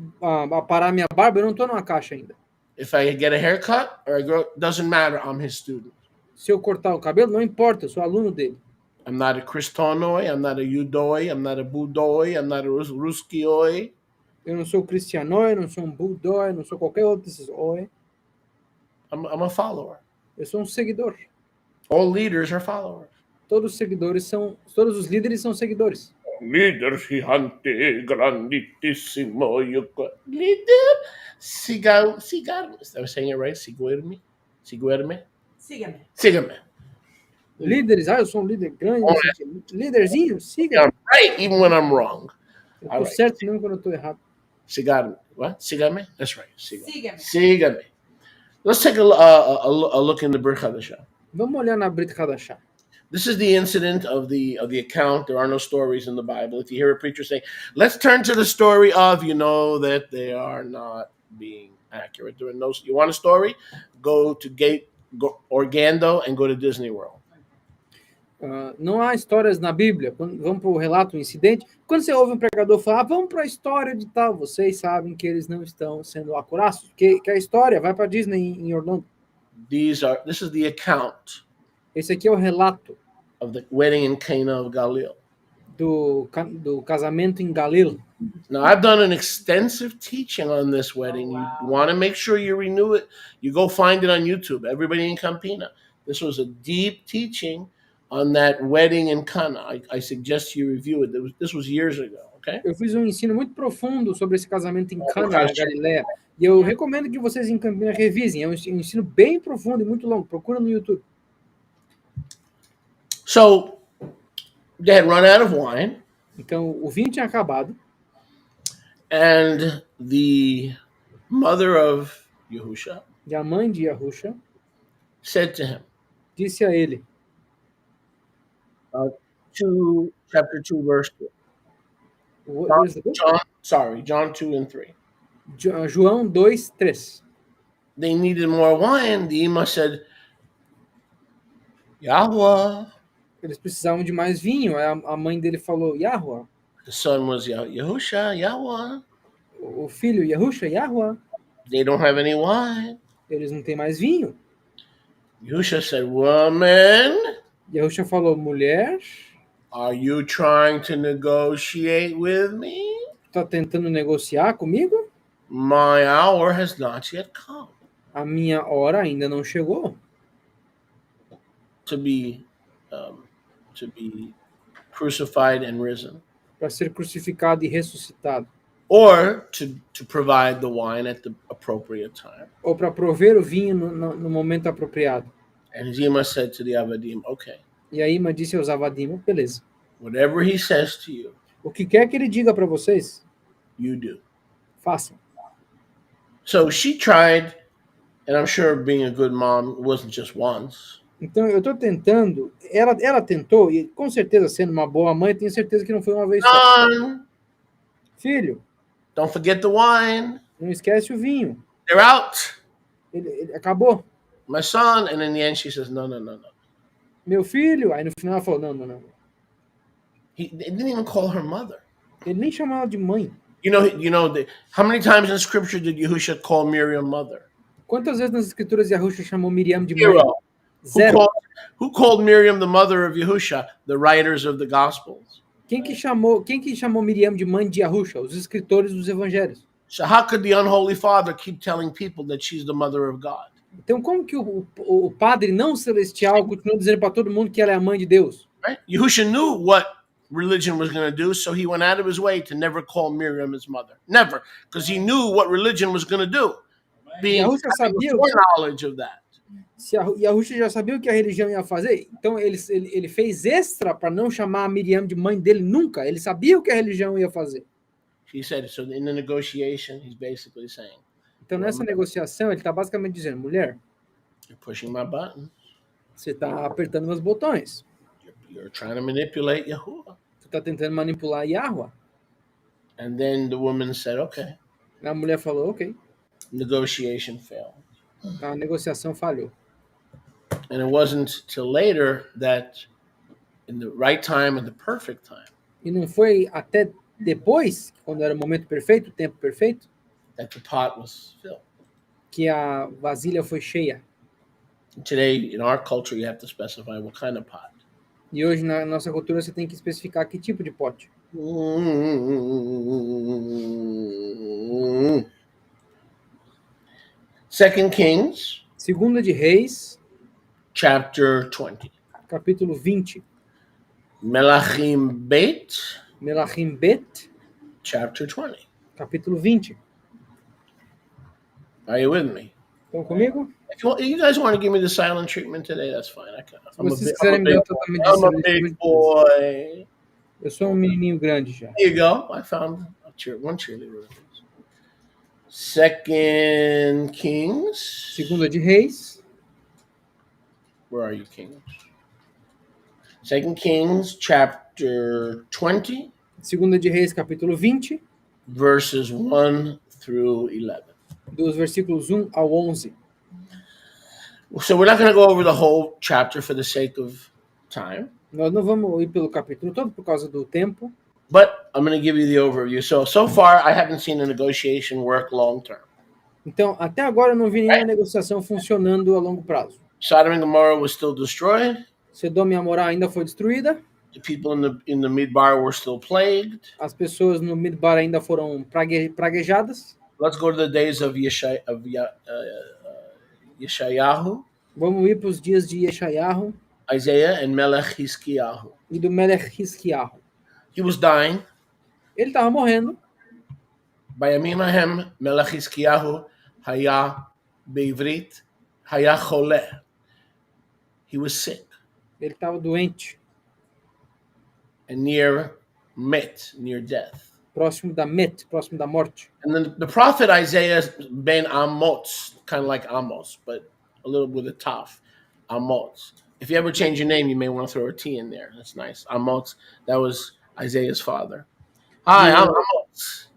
aparar minha barba, eu não estou numa caixa ainda. If I get a haircut or I grow, doesn't matter. I'm his student. Se eu cortar o cabelo, não importa, eu sou aluno dele. I'm not a Christonoi. I'm not a Yudoi. I'm not a Budoi. I'm not a Ruskioi. Eu não sou cristianói, não sou um budói, não sou qualquer outro desses oi. I'm a follower. Eu sou um seguidor. All leaders are followers. Todos os líderes são seguidores. Líder gigante, grandíssimo. Líder. Sigar. I was saying it right? Siguerme. Sígame. Sígame. Líderes, eu sou um líder grande. Líderzinho, siga. I'm right even when I'm wrong. Eu tô certo mesmo quando eu tô errado. Sigar. What? Sigame? That's right. Sígame. Sigame. Let's take a look in the Brit Hadashah. Vamos olhar na Brit Hadashah. This is the incident of the account. There are no stories in the Bible. If you hear a preacher say, let's turn to the story of, you know that they are not being accurate. There are no. You want a story? Go to Orlando and go to Disney World. Não há histórias na Bíblia. Vamos para o relato, o incidente. Quando você ouve um pregador falar, vamos para a história de tal, vocês sabem que eles não estão sendo acurados. Que a história vai para Disney em Orlando. This is the account Esse aqui é o relato of the wedding in Cana of Galilee. do casamento em Galil. Now, I've done an extensive teaching on this wedding. Oh, wow. You want to make sure you renew it, you go find it on YouTube. Everybody in Campina. This was a deep teaching on that wedding in Cana. I suggest you review it. This was years ago, okay? Eu fiz um ensino muito profundo sobre esse casamento em Cana, na Galileia. E eu recomendo que vocês em Campina revisem. É um ensino bem profundo e muito longo. Procura no YouTube. So, they had run out of wine, Então, o vinho tinha acabado. and the mother of Yahusha E a mãe de Yahusha said to him, disse a ele, chapter 2, verse 2. John 2 and 3. João 2:3. They needed more wine. The Ima said, Yahweh. Eles precisavam de mais vinho. Aí a mãe dele falou, Yahweh. The son was Yahusha, Yahweh. O filho, Yahusha, Yahweh. They don't have any wine. Eles não têm mais vinho. Yahusha said, woman, Yahusha falou, mulher, are you trying to negotiate with me? tá tentando negociar comigo? My hour has not yet come A minha hora ainda não chegou to be crucified and risen, para ser crucificado e ressuscitado. or to provide the wine at the appropriate time. Ou para prover o vinho no momento apropriado. And Zima said to the Avadim, okay, E a Ima disse aos Avadim, beleza. whatever he says to you, O que quer que ele diga para vocês, you do. façam. So she tried, and I'm sure being a good mom, it wasn't just once. Então, eu estou tentando, ela tentou, e com certeza, sendo uma boa mãe, tenho certeza que não foi uma vez só. Son, Filho, don't forget the wine. não esquece o vinho. They're out. Ele acabou. My son. And in the end, she says, no. Meu filho, aí no final ela falou, não. He didn't even call her mother. Ele nem chamava ela de mãe. How many times in scripture did Yahusha call Miriam mother? Quantas vezes nas escrituras Yahusha chamou Miriam de mãe? Zero. Zero. Who called Miriam the mother of Yahusha? The writers of the Gospels. Quem que chamou Miriam de mãe de Yahusha? Os escritores dos evangelhos. So how could the unholy father keep telling people that she's the mother of God? Então, como que o padre não celestial continua dizendo para todo mundo que ela é a mãe de Deus? Right? Yahusha knew what religion was going to do, so he went out of his way to never call Miriam his mother. Never, because he knew what religion was going to do. Being Yahusha sabia, foreknowledge of that. se Yahusha já sabia o que a religião ia fazer, então ele fez extra para não chamar a Miriam de mãe dele nunca. Ele sabia o que a religião ia fazer. He said, so in the negotiation, he's basically saying, Então, nessa negociação, ele está basicamente dizendo, mulher, you're pushing my button. você está apertando meus botões. You're trying to manipulate Yahuwah. Você está tentando manipular Yahweh. And then the woman said, okay. A mulher falou, ok. Negotiation failed. A negociação falhou. And it wasn't till later that in the right time and the perfect time E não foi até depois, quando era o momento perfeito, o tempo perfeito, that the pot was filled. que a vasilha foi cheia. Today, in our culture, you have to specify what kind of pot. E hoje, na nossa cultura, você tem que especificar que tipo de pote. Second Kings, Segunda de Reis, chapter 20. capítulo 20. Melachim Bet, Melachim Bet, chapter 20. capítulo 20. Are you with me? Estão comigo? If you guys want to give me the silent treatment today, that's fine. Se vocês quiserem me dar totalmente I'm a de big silêncio, boy. eu sou um menininho grande já. There you go. I found one cheerleader. Second Kings. Segunda de Reis, Where are you, Kings? Second Kings, chapter 20, Segunda de Reis, capítulo 20, verses 1 through 11. dos versículos 1 ao 11. So we're not going to go over the whole chapter for the sake of time, Nós não vamos ir pelo capítulo todo por causa do tempo, but I'm going to give you the overview. So far, I haven't seen a negotiation work long term. então até agora eu não vi nenhuma negociação funcionando a longo prazo. Sodom and Gomorrah was still destroyed. Sodoma e Amorá ainda foi destruída, The people in the Midbar were still plagued. as pessoas no Midbar ainda foram praguejadas. Let's go to the days of Yeshayahu, Vamos ir para os dias de Yeshayahu Isaiah, and Melech Hiskiyahu. e do Melech Hiskiyahu. He was dying. Ele estava morrendo. בימים ההם מלך חזקיהו היה בעברית, היה חולה. He was sick Ele estava doente, and near death. próximo da próximo da morte. And then the prophet Isaiah ben Amos, kind of like Amos, but a little with a taf, Amos. If you ever change your name, you may want to throw a T in there. That's nice. Amos, that was Isaiah's father. Hi, I'm Amos.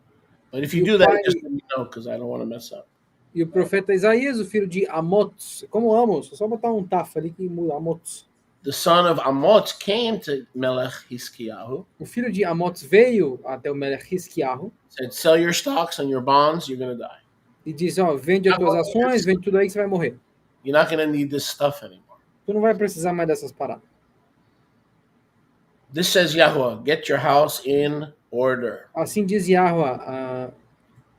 But if you do that, just let me know, because I don't want to mess up. E o profeta Isaías, o filho de Amoz, como Amos, é só botar um taf ali que muda, Amoz. The son of Amos came to Melech Hiskiyahu, O filho de Amoz veio até o Melech Hiskiyahu said, sell your stocks and your bonds, you're going to die. e disse, ó, vende as tuas ações, vende tudo aí que você vai morrer. You're not going to need this stuff anymore. Tu não vai precisar mais dessas paradas. This says Yahweh, get your house in order. Assim diz Yahweh,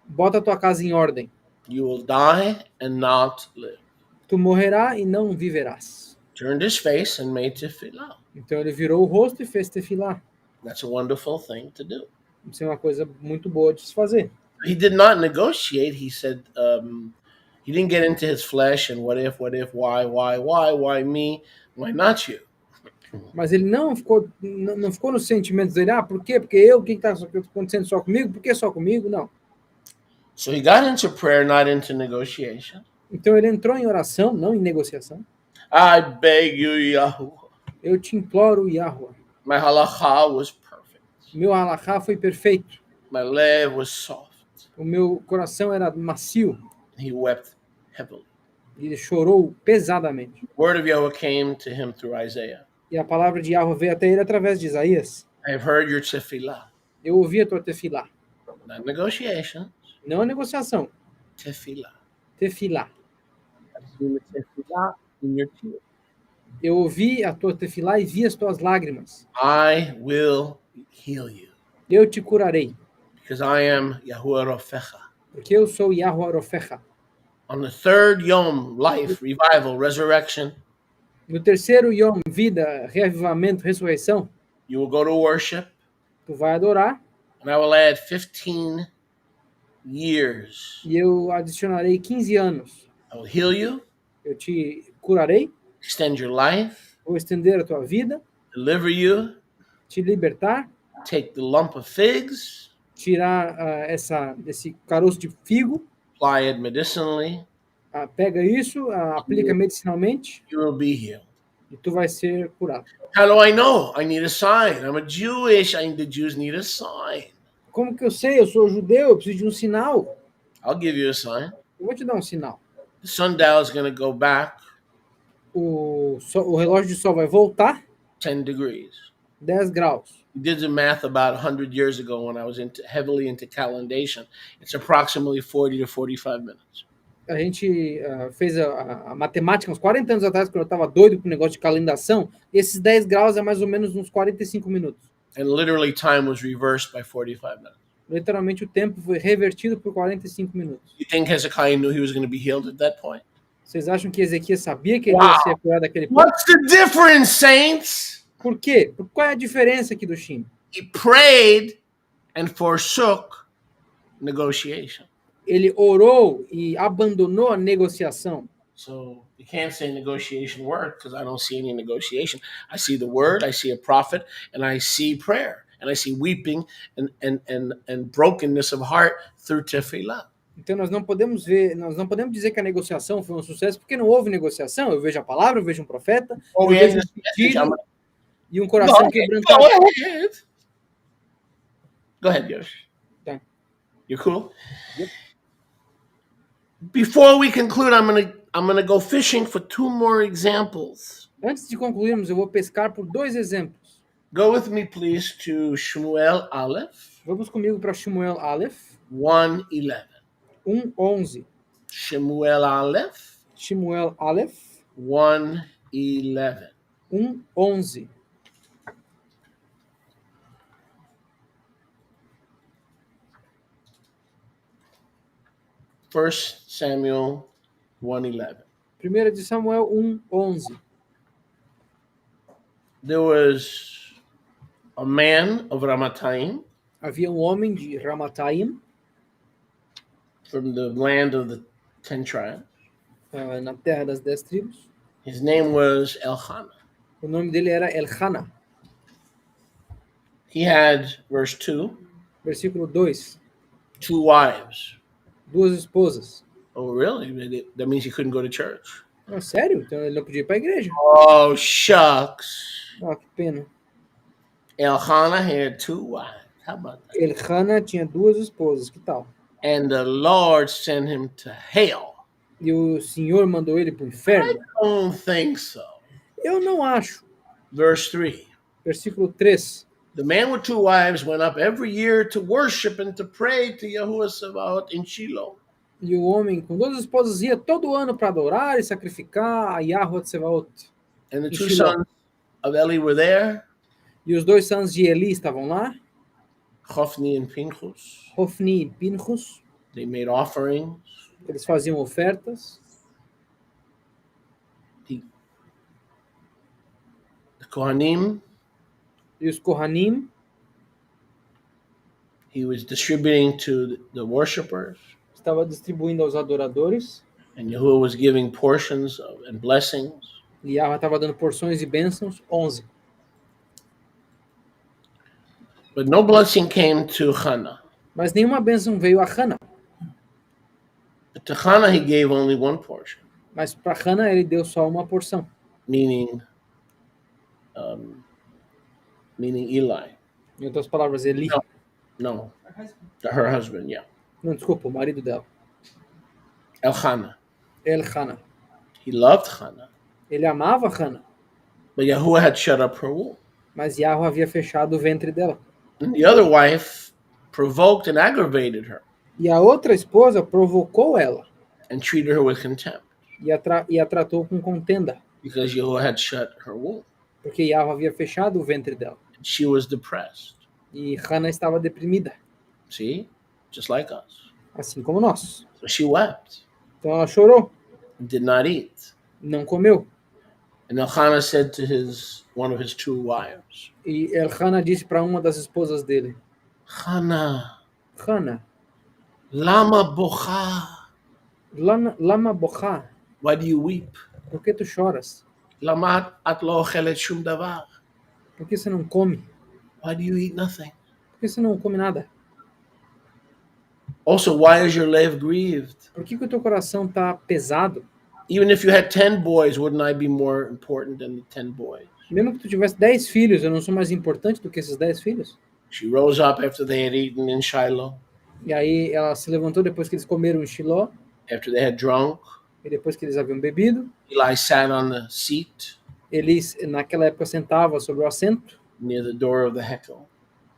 bota a tua casa em ordem. You will die and not live. Tu morrerá e não viverás. Turned his face and made tefillah. Então ele virou o rosto e fez tefilá. That's a wonderful thing to do. Isso é uma coisa muito boa de se fazer. He did not negotiate. He said, he didn't get into his flesh and what if, why me, why not you? Mas ele não ficou nos sentimentos dele, por quê? Porque eu, o que está acontecendo só comigo? Por que só comigo? Não. So he got into prayer, not into negotiation. Então ele entrou em oração, não em negociação. I beg you, Yahuwah. Eu te imploro, Yahweh. My halacha was perfect. Meu halachá foi perfeito. My lev was soft. O meu coração era macio. He wept heavily. Ele chorou pesadamente. Word of Yahweh came to him through Isaiah. E a palavra de Yahweh veio até ele através de Isaías. I have heard your tefillah. Eu ouvi a tua tefilá. Not negotiation. Não a negociação. Tefillah. Tefilá. I've seen the tefillah in your tears. Eu ouvi a tua tefilá e vi as tuas lágrimas. I will heal you. Eu te curarei, Because I am Yahuwah Rofecha. porque eu sou Yahweh Rofecha. On the third Yom, life, revival, resurrection, No terceiro Yom, vida, reavivamento, ressurreição, You will go to worship, tu vai adorar, and I will add 15 years. e eu adicionarei 15 anos. I will heal you, Eu te curarei, extend your life, vou estender a tua vida, deliver you, te libertar, take the lump of figs, tirar esse caroço de figo, apply it medicinally, pega isso, aplica medicinalmente you will be healed. e tu vai ser curado. How do I know? I need a sign. I'm a Jewish. The Jews need a sign. Como que eu sei? Eu sou judeu, eu preciso de um sinal. I'll give you a sign. Eu vou te dar um sinal. The sundial is going to go back O relógio de sol vai voltar 10 degrees. 10 graus. We did the math about 100 years ago when I was heavily into calendation. It's approximately 40 to 45 minutes. A gente fez a matemática uns 40 anos atrás, quando eu estava doido com o negócio de calendação. Esses 10 graus é mais ou menos uns 45 minutos. And literally time was reversed by 45 minutes. Literalmente o tempo foi revertido por 45 minutos. You think Hezekiah knew he was going to be healed at that point? Vocês acham que Ezequias sabia que ele ia ser curado daquele ponto? What's the difference, saints? Por quê? Qual é a diferença aqui do Shim? He prayed and forsook negotiation. Ele orou e abandonou a negociação. So you can't say negotiation worked because I don't see any negotiation. I see the word, I see a prophet, and I see prayer, and I see weeping and brokenness of heart through tefillah. Então nós não podemos dizer que a negociação foi um sucesso porque não houve negociação. Eu vejo a palavra, eu vejo um profeta, eu vejo um pedido e um coração quebrantado. Go ahead, Yosh. Tá. You cool? Yep. Before we conclude, I'm gonna go fishing for 2 more examples. Antes de concluirmos, eu vou pescar por 2 exemplos. Go with me, please, to Shmuel Aleph. Vamos comigo para Shmuel Aleph 1:11. 1:11. Shmuel Aleph Shmuel Aleph 1:11. 1:11. First Samuel 1:11. 1 de Samuel 1:11. There was a man of Ramathaim Havia homem de Ramataim, from the land of the 10 tribes. na terra das 10 tribos. His name was Elkanah. O nome dele era Elkanah. He had, verse 2, Versículo 2. 2 wives. 2 esposas. Oh, really? That means he couldn't go to church. Ah, sério? Então ele não podia ir para a igreja. Oh, shucks. Ah, que pena. Elkanah had 2 wives. How about that? Elkanah tinha 2 esposas, que tal? And the Lord sent him to hell. E o Senhor mandou ele para o inferno? I don't think so. Eu não acho. Verse 3. Versículo 3. The man with 2 wives went up every year to worship and to pray to Yahuwah Sabaoth in Shiloh. E o homem com 2 esposas ia todo ano para adorar e sacrificar a Yahuwah Tsevaot. And the In 2 Shiloh. sons of Eli were there, E os 2 sons de Eli estavam lá, Hophni and Pinchas. Hofni e Pinchas. They made offerings. Eles faziam ofertas. The Kohanim, E os Kohanim, he was distributing to the worshipers. estava distribuindo aos adoradores. And Yahuwah was giving portions and blessings. E Yahuwah estava dando porções e bênçãos. 11. But no blessing came to Hannah. Mas nenhuma bênção veio a Hannah. But to Hannah he gave only 1 portion, Mas para Hannah ele deu só uma porção. meaning Eli. Em outras palavras, Eli. No, to her husband, yeah. Não, desculpa, o marido dela. Elkanah. Elkanah. He loved Hannah. Ele amava Hannah. But Yahuwah had shut up her womb. Mas Yahuwah havia fechado o ventre dela. And the other wife provoked and aggravated her E a outra esposa provocou ela. and treated her with contempt E a tratou com contenda. because Yahuwah had shut her womb. Porque Yahuwah havia fechado o ventre dela. And she was depressed. E Hannah estava deprimida. See? Just like us. Assim como nós. So she wept Então ela chorou. and did not eat. Não comeu. And Elkanah said to one of his two wives, E Elcana disse para uma das esposas dele, Hannah, Hana, lama bocha? lama bochá, Why do you weep? por que tu choras? Lama at lo ochelet shum davar? Por que você não come? Why do you eat nothing? Por que você não come nada? Also, why is your lev grieved? Por que o teu coração está pesado? Even if you had 10 boys, wouldn't I be more important than the 10 boys? Mesmo que tu tivesse 10 filhos, eu não sou mais importante do que esses 10 filhos? She rose up after they had eaten in Shiloh, E aí ela se levantou depois que eles comeram em Shiló, after they had drunk. e depois que eles haviam bebido. Eli sat on the seat Eles, naquela época, sentava sobre o assento, near the door of the Hekel.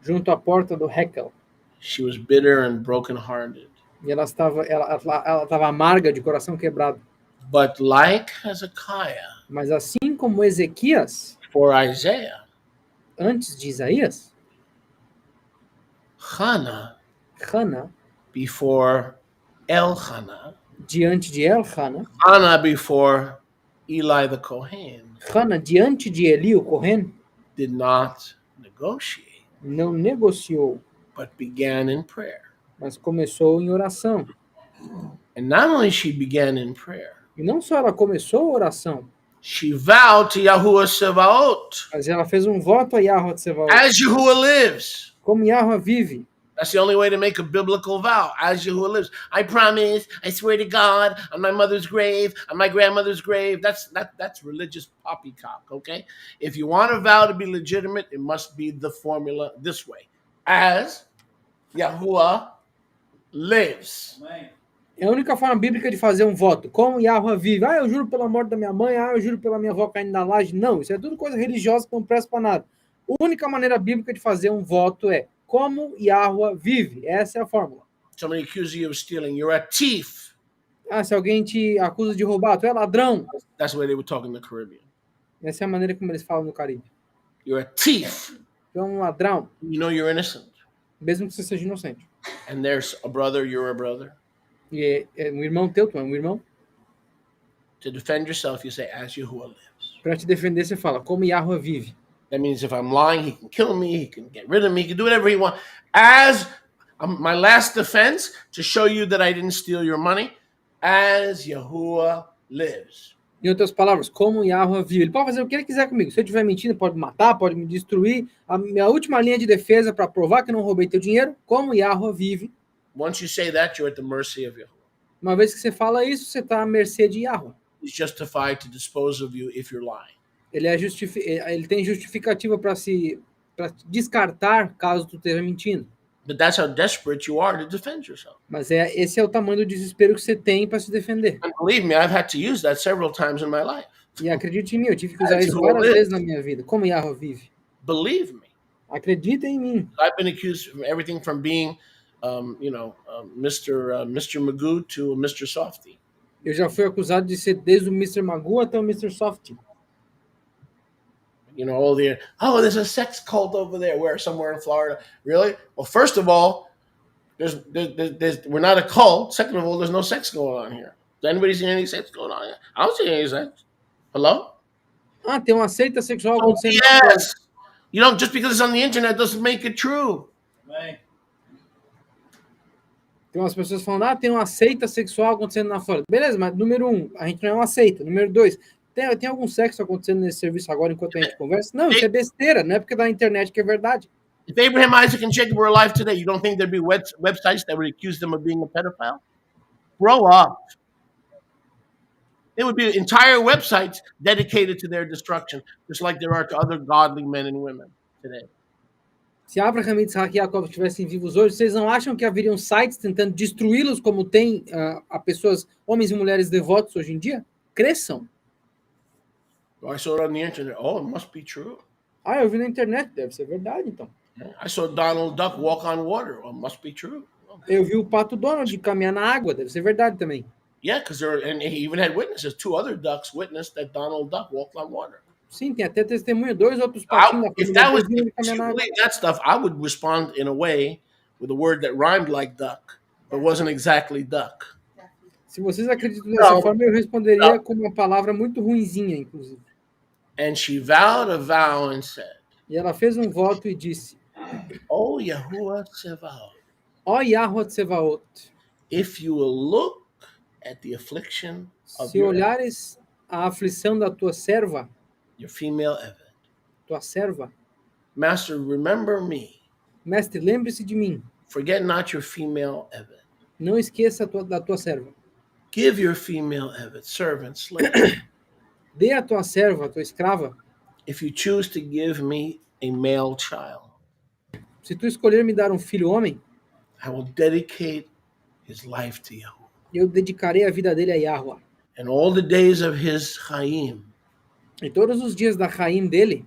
junto à porta do Hekel. She was bitter and brokenhearted. E ela estava amarga, de coração quebrado. But like Hezekiah, Mas assim como Ezequias, for Isaiah, antes de Isaías, Hannah Hana, before Elkanah, diante de Elcana, Hannah before Eli the Kohen, Hana, diante de Eli, o Kohen, did not negotiate, não negociou, but began in prayer. mas começou em oração. And not only she began in prayer, E não só ela começou a oração, she vowed to Yahuwah Sevaot, mas ela fez um voto a Yahweh Tsevaot. as Yahuwah lives. Como Yahweh vive. That's the only way to make a biblical vow, as Yahuwah lives. I promise, I swear to God, on my mother's grave, on my grandmother's grave. That's religious poppycock, okay? If you want a vow to be legitimate, it must be the formula this way. As Yahuwah lives. É a única forma bíblica de fazer um voto. Como Yahweh vive. Eu juro pela morte da minha mãe. Eu juro pela minha avó caindo na laje. Não, isso é tudo coisa religiosa que não presta para nada. A única maneira bíblica de fazer um voto é como Yahweh vive. Essa é a fórmula. Somebody accuses you of stealing. You're a thief. Se alguém te acusa de roubar, tu é ladrão. That's the way they would talk in the Caribbean. Essa é a maneira como eles falam no Caribe. You're a thief. Tu é um ladrão, You know you're innocent. mesmo que você seja inocente. And there's a brother, you're a brother. E é um irmão teu, tu é um irmão. To defend yourself, you say, as Yahuwah lives. Para te defender, você fala, como Yahweh vive. That means if I'm lying, he can kill me, he can get rid of me, he can do whatever he wants. As my last defense, to show you that I didn't steal your money, as Yahuwah lives. Em outras palavras, como Yahweh vive. Ele pode fazer o que ele quiser comigo. Se eu estiver mentindo, pode me matar, pode me destruir. A minha última linha de defesa para provar que eu não roubei teu dinheiro, como Yahweh vive. Once you say that, you're at the mercy of Yahuwah. Uma vez que você fala isso, você está à mercê de Yahweh. He's justified to dispose of you if you're lying. Ele tem justificativa para descartar caso tu esteja mentindo. But that's how desperate you are to defend yourself. Mas esse é o tamanho do desespero que você tem para se defender. And believe me, I've had to use that several times in my life. E acredite em mim, eu tive que usar isso várias vezes na minha vida. Como Yahweh vive. Believe me. Acredita em mim. I've been accused of everything from being, Mr. Magoo to Mr. Softy. Eu já fui acusado de ser desde o Mr. Magoo até o Mr. Softy. You know, there's a sex cult over there, somewhere in Florida. Really? Well, first of all, we're not a cult. Second of all, there's no sex going on here. Does anybody see any sex going on here? I don't see any sex. Hello? Tem uma seita sexual acontecendo. Yes. You know, just because it's on the internet doesn't make it true. Right. Tem umas pessoas falando, tem uma seita sexual acontecendo na Flórida. Beleza, mas número 1, a gente não é uma seita. Número 2, tem algum sexo acontecendo nesse serviço agora enquanto a gente conversa? Não, isso é besteira, não é porque da internet que é verdade. If Abraham, Isaac, and Jacob were alive today, you don't think there'd be websites that would accuse them of being a pedophile? Grow up. There would be entire websites dedicated to their destruction, just like there are to other godly men and women today. Se Abraham, Isaac e Jacob estivessem vivos hoje, vocês não acham que haveriam sites tentando destruí-los como tem a pessoas, homens e mulheres devotos hoje em dia? Cresçam. I saw it on the internet. Oh, it must be true. Eu vi na internet, deve ser verdade, então. I saw Donald Duck walk on water. Oh, it must be true. Eu vi o Pato Donald caminhar na água, deve ser verdade também. Yeah, and he even had witnesses. 2 other ducks witnessed that Donald Duck walked on water. Sim, tem até testemunha, 2 outros patinhos. If you believe that stuff, I would respond in a way with a word that rhymed like duck, but wasn't exactly duck. Se vocês acreditam dessa forma, eu responderia com uma palavra muito ruinzinha, inclusive. And she vowed a vow and said, E ela fez um voto e disse: O Yahuwah Tsevaot, Ó Yahweh Tsevaot, if you will look at the affliction of se olhares a aflição da tua serva, your female Eved, tua serva, Master, remember me. mestre, lembre-se de mim. Forget not your female Eved. Não esqueça da tua serva. Give your female Eved, servant, slave, Dê a tua serva, a tua escrava, if you choose to give me a male child. se tu escolher me dar um filho homem, I will dedicate his life to Yahuwah. eu dedicarei a vida dele a Yahweh. And all the days of his Chaim, E todos os dias da Raim dele,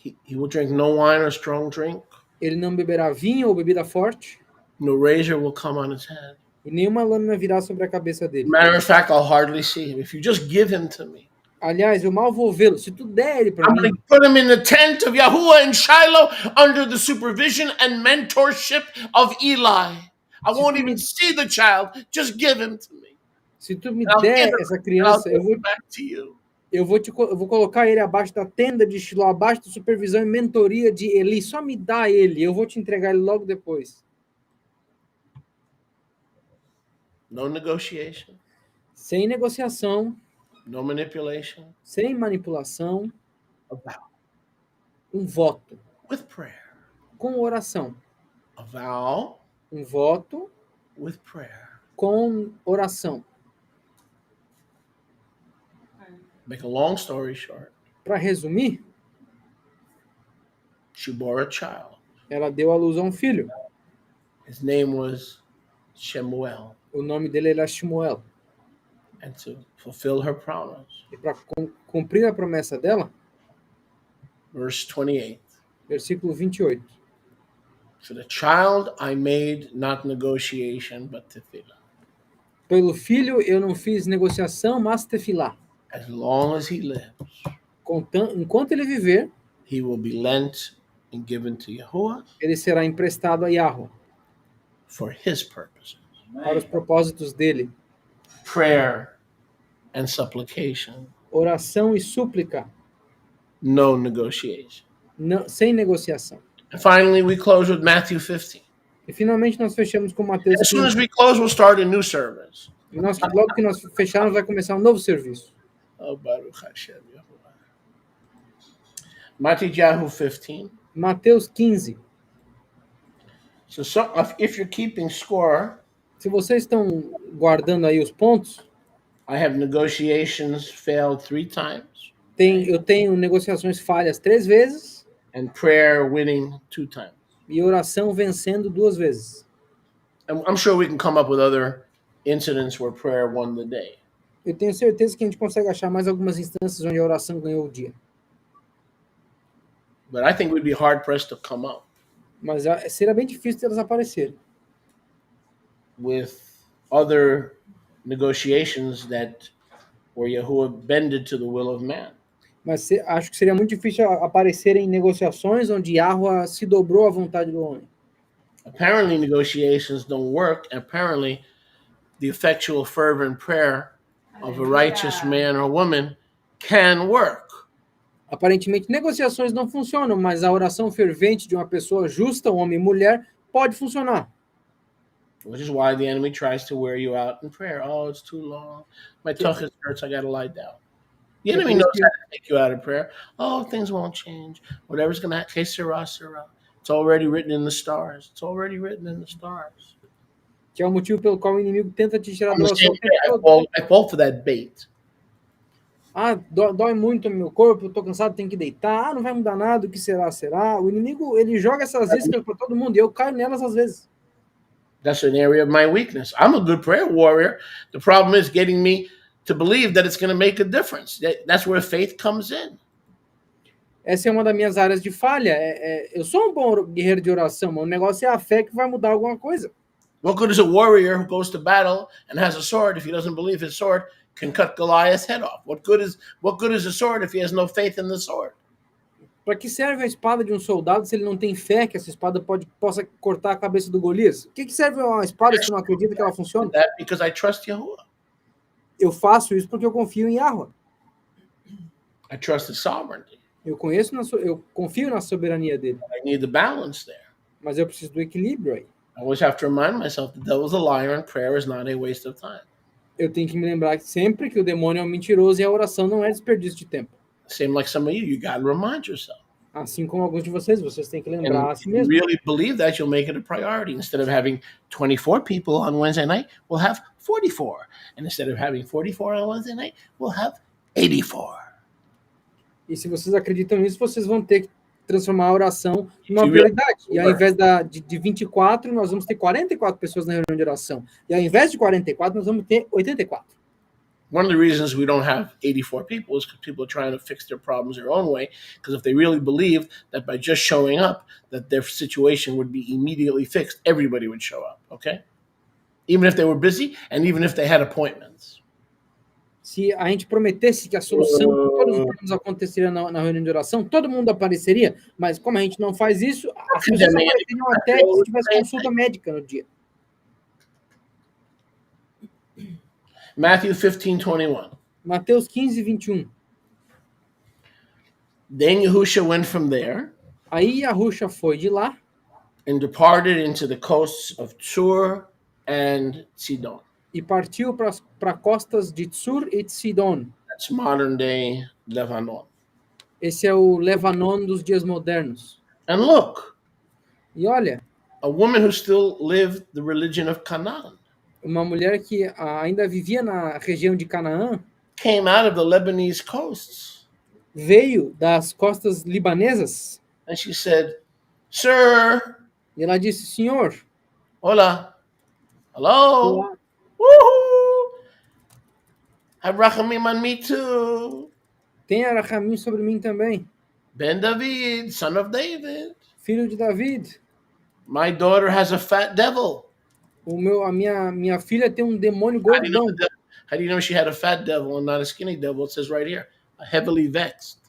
he will drink no wine or strong drink. ele não beberá vinho ou bebida forte, No razor will come on his head. e nenhuma lâmina virá sobre a cabeça dele. Matter of fact, I'll hardly see him. If you just give him to me, Aliás, eu mal vou vê-lo. Se tu der ele para I'm mim, going to put him in the tent of Yahuwah in Shiloh under the supervision and mentorship of Eli. I won't even see the child. Just give him to me. se tu me I'll der give him, essa and I'll criança, give him back to you. eu vou colocar ele abaixo da tenda de Shiloh, abaixo da supervisão e mentoria de Eli. Só me dá ele, eu vou te entregar ele logo depois. No negotiation, Sem negociação, no manipulation, sem manipulação, a vow voto with prayer. com oração. A vow Voto with prayer. com oração. Make a long story short, Para resumir, she bore a child. ela deu à luz a um filho. His name was Shemuel. O nome dele era Shmuel. And to fulfill her promise, E para cumprir a promessa dela, verse 28. versículo 28. For the child I made not negotiation, but tefillah. Pelo filho eu não fiz negociação, mas tefilá. As long as he lives, Enquanto ele viver, he will be lent and given to Yahuwah ele será emprestado a Yahweh for his purposes. para os propósitos dele. Prayer and supplication, Oração e súplica, no negotiation. sem negociação. And finally, we close with Matthew 15. E finalmente nós fechamos com Mateus As soon as 15. we close, we'll start a new service. E logo que nós fecharmos, vai começar um novo serviço. Oh, Baruch Hashem Yahuwah. Matthew 15. Mateus 15. So if you're keeping score, Se vocês estão guardando aí os pontos, I have negotiations failed 3 times eu tenho negociações falhas 3 vezes and prayer winning 2 times. e oração vencendo 2 vezes. I'm sure we can come up with other incidents where prayer won the day. Eu tenho certeza que a gente consegue achar mais algumas instâncias onde a oração ganhou o dia. But I think we'd be hard pressed to come up Mas será bem difícil elas aparecerem. with other negotiations that where Yahuwah bended to the will of man. Mas acho que seria muito difícil aparecerem negociações onde Yahweh se dobrou à vontade do homem. Apparently, negotiations don't work. Apparently, the effectual, fervent prayer of a righteous man or woman can work. Aparentemente, negociações não funcionam, mas a oração fervente de uma pessoa justa, homem e mulher, pode funcionar. Which is why the enemy tries to wear you out in prayer. Oh, it's too long. My tuchus hurts. I got to lie down. The enemy knows how to take you out of prayer. Oh, things won't change. Whatever's going to happen. It's already written in the stars. It's already written in the stars. Que é o motivo pelo qual o inimigo tenta te tirar da oração. I fall for that bait. Dói muito no meu corpo, eu tô cansado, tenho que deitar. Não vai mudar nada, o que será, será. O inimigo, ele joga essas iscas para todo mundo e eu caio nelas às vezes. That's an area of my weakness. I'm a good prayer warrior. The problem is getting me to believe that it's going to make a difference. That's where faith comes in. Essa é uma das minhas áreas de falha. Eu sou um bom guerreiro de oração, mas o negócio é a fé que vai mudar alguma coisa. What good is a warrior who goes to battle and has a sword if he doesn't believe his sword can cut Goliath's head off? What good is a sword if he has no faith in the sword? Para que serve a espada de um soldado se ele não tem fé que essa espada possa cortar a cabeça do Golias? O que serve uma espada se não acredita que ela funciona? That because I trust Yahuwah. Eu faço isso porque eu confio em Yahweh. I trust His sovereignty. Eu confio na soberania dele, I need the balance there. mas eu preciso do equilíbrio aí. I always have to remind myself the devil's a liar and prayer is not a waste of time. Eu tenho que me lembrar sempre que o demônio é um mentiroso e a oração não é desperdício de tempo. Same like some of you got to remind yourself. Assim como alguns de vocês têm que lembrar And a if si you mesmo. really believe that, you'll make it a priority. Instead of having 24 people on Wednesday night, we'll have 44. And instead of having 44 on Wednesday night, we'll have 84. E se vocês acreditam nisso, vocês vão ter que transformar a oração numa Sim, prioridade. E ao invés de 24, nós vamos ter 44 pessoas na reunião de oração. E ao invés de 44, nós vamos ter 84. One of the reasons we don't have 84 people is because people are trying to fix their problems their own way. Because if they really believed that by just showing up, that their situation would be immediately fixed, everybody would show up, okay? Even if they were busy and even if they had appointments. Se a gente prometesse que a solução de todos os problemas aconteceria na reunião de oração, todo mundo apareceria, mas como a gente não faz isso, as pessoas apareceriam até se tivesse consulta médica no dia. Matthew 15:21. Mateus 15, 21. Then Yahushua went from there Aí Yahusha foi de lá and departed into the coasts of Tsur and Sidon. e partiu para costas de Tsur e de Sidon. That's modern day Lebanon. Esse é o Lebanon dos dias modernos. And look, E olha, a woman who still lived the religion of Canaan uma mulher que ainda vivia na região de Canaã came out of the Lebanese coasts. veio das costas libanesas And she said, Sir, e ela disse: Senhor, hola, hello, olá, woohoo, have rachamim on me too. tenha rachamim sobre mim também, Ben David, son of David. filho de David. My daughter has a fat devil. A minha filha tem um demônio How do you know gordão. how do you know she had a fat devil and not a skinny devil? It says right here, heavily vexed.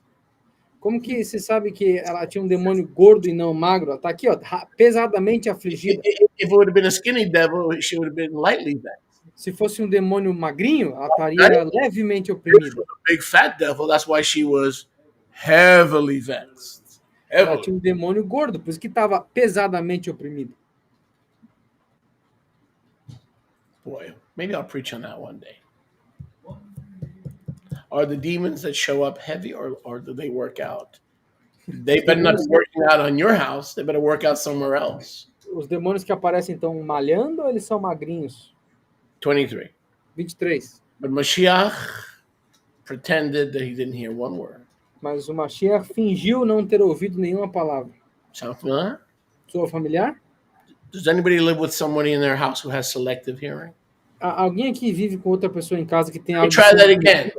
Como que você sabe que ela tinha um demônio gordo e não magro? Ela tá aqui, ó, pesadamente afligida. If it would have been a skinny devil, she would have been lightly vexed. Se fosse um demônio magrinho, ela estaria levemente oprimida. Big fat devil, that's why she was heavily vexed. Ela Heavily. tinha um demônio gordo, por isso que estava pesadamente oprimida. Boy, maybe I'll preach on that one day. Are the demons that show up heavy or do they work out? They better not be working out on your house. They better work out somewhere else. Os demônios que aparecem estão malhando ou eles são magrinhos? 23. 23. But Mashiach pretended that he didn't hear one word. Mas o Mashiach fingiu não ter ouvido nenhuma palavra. Sound familiar? Sou familiar? Does anybody live with somebody in their house who has selective hearing? Alguém aqui vive com outra pessoa em casa que tem Let me try audição that again.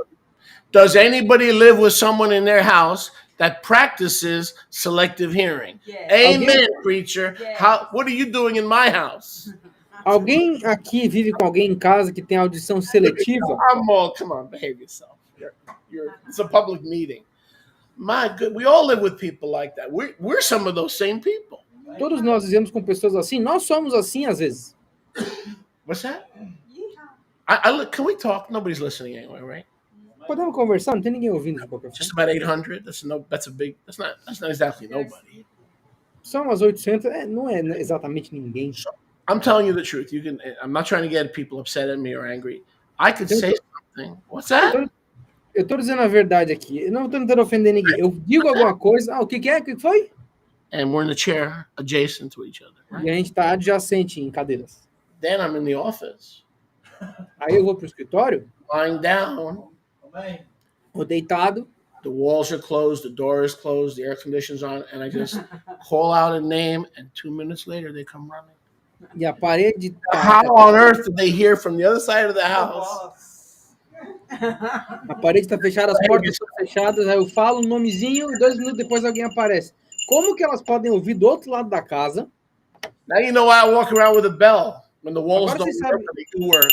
Does anybody live with someone in their house that practices selective hearing? Yes. Amen, preacher. Yes. What are you doing in my house? Alguém aqui vive com alguém em casa que tem audição seletiva? Come on, behave yourself. It's a public meeting. My good, we all live with people like that. We're some of those same people. Todos nós vivemos com pessoas assim. Nós somos assim às vezes. What's that? Can we talk? Nobody's listening anyway, right? Podemos conversar? Não tem ninguém ouvindo de qualquer Just forma. about 800. That's not exactly nobody. São umas 800. Não é exatamente ninguém. I'm telling you the truth. I'm not trying to get people upset at me or angry. I could say something. What's that? Eu tô dizendo a verdade aqui. Eu não estou tentando ofender ninguém. Eu digo alguma coisa. O que é? O que foi? And we're in the chair adjacent to each other. Right? E a gente está adjacente em cadeiras. Then I'm in the office, Aí eu vou pro escritório, lying down. ou deitado, The walls are closed, the door is closed, the air conditioning's on, and I just call out a name, and 2 minutes later they come running. e a parede How on earth did they hear from the other side of the house? está fechada, as portas estão fechadas, aí eu falo um nomezinho e 2 minutos depois alguém aparece. Como que elas podem ouvir do outro lado da casa? Now you know why I walk around with a bell when the walls Agora don't você work, sabe. but they do work.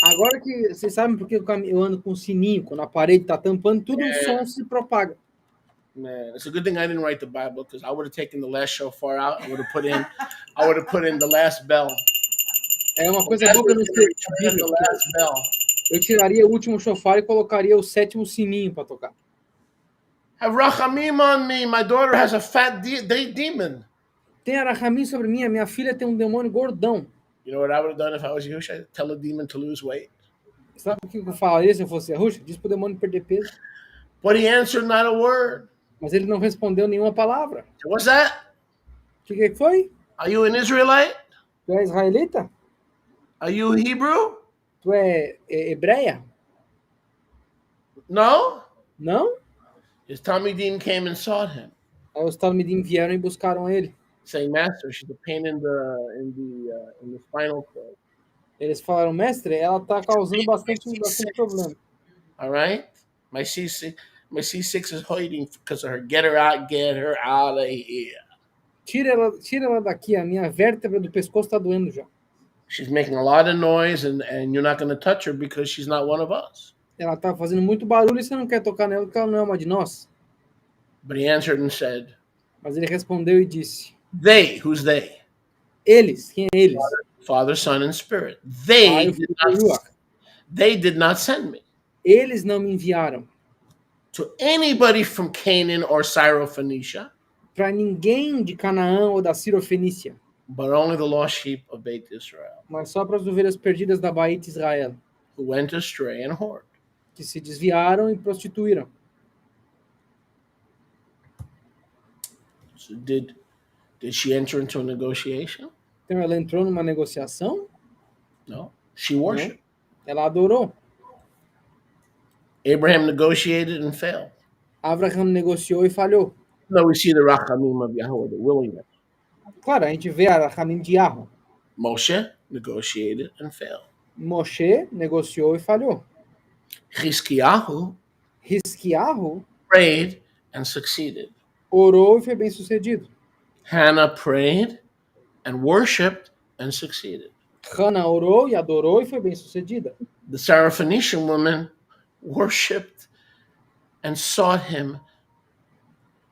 Agora que vocês sabem por que eu ando com sininho, quando a parede está tampando, tudo o som se propaga. Man, it's a good thing I didn't write the Bible because I would have taken the last shofar out. I would have put in the last bell. É uma coisa boa que eu não escrevi na The Bíblia. last bell. Eu tiraria o último chofar e colocaria o 7º sininho para tocar. Have rachamim on me. My daughter has a fat demon. Tenha rachamim sobre mim, a minha filha tem um demônio gordão. You know what I would have done if I was Yehusha? I'd tell a demon to lose weight. Sabe o que eu falaria se eu fosse Yehusha? Diz pro demônio perder peso. But he answered not a word. Mas ele não respondeu nenhuma palavra. So what's that? O que foi? Are you an Israelite? Tu é israelita? Are you Hebrew? Tu é hebreia? No. Não? His Talmidim came and sought him, Aí os Talmidim vieram e buscaram ele. saying, "Master, she's a pain in the spinal cord." Eles falaram, mestre, ela tá causando bastante problema. All right, my C6 is hurting because of her. Get her out of here. Tira ela daqui, a minha vértebra do pescoço tá doendo já. She's making a lot of noise, and you're not going to touch her because she's not one of us. Ela tá fazendo muito barulho e você não quer tocar nela porque ela não é uma de nós. But he answered and said, Mas ele respondeu e disse, "They, who's they? eles, quem é eles? Father, Son, and Spirit. Pai, o Filho e o Ruach. They did not send me Eles não me enviaram to anybody from Canaan or Syrophoenicia, para ninguém de Canaã ou da Cirofenícia, but only the lost sheep of Beit Israel, mas só para as ovelhas perdidas da Baíta Israel, who went astray and whored." que se desviaram e prostituíram. So did she enter into a negotiation? Então ela entrou numa negociação, No. She worshipped. ela adorou. Abraham negotiated and failed. Abraham negociou e falhou. No, we see the rachamim of Yahweh, the willingness. Claro, a gente vê a Rachamim de Yahweh. Moshe negotiated and failed. Moshe negociou e falhou. Chizkiyahu Hisquiarro prayed and succeeded. orou e foi bem sucedido. Hannah prayed and worshipped and succeeded. Hannah orou e adorou e foi bem sucedida. The Syrophoenician woman worshipped and sought him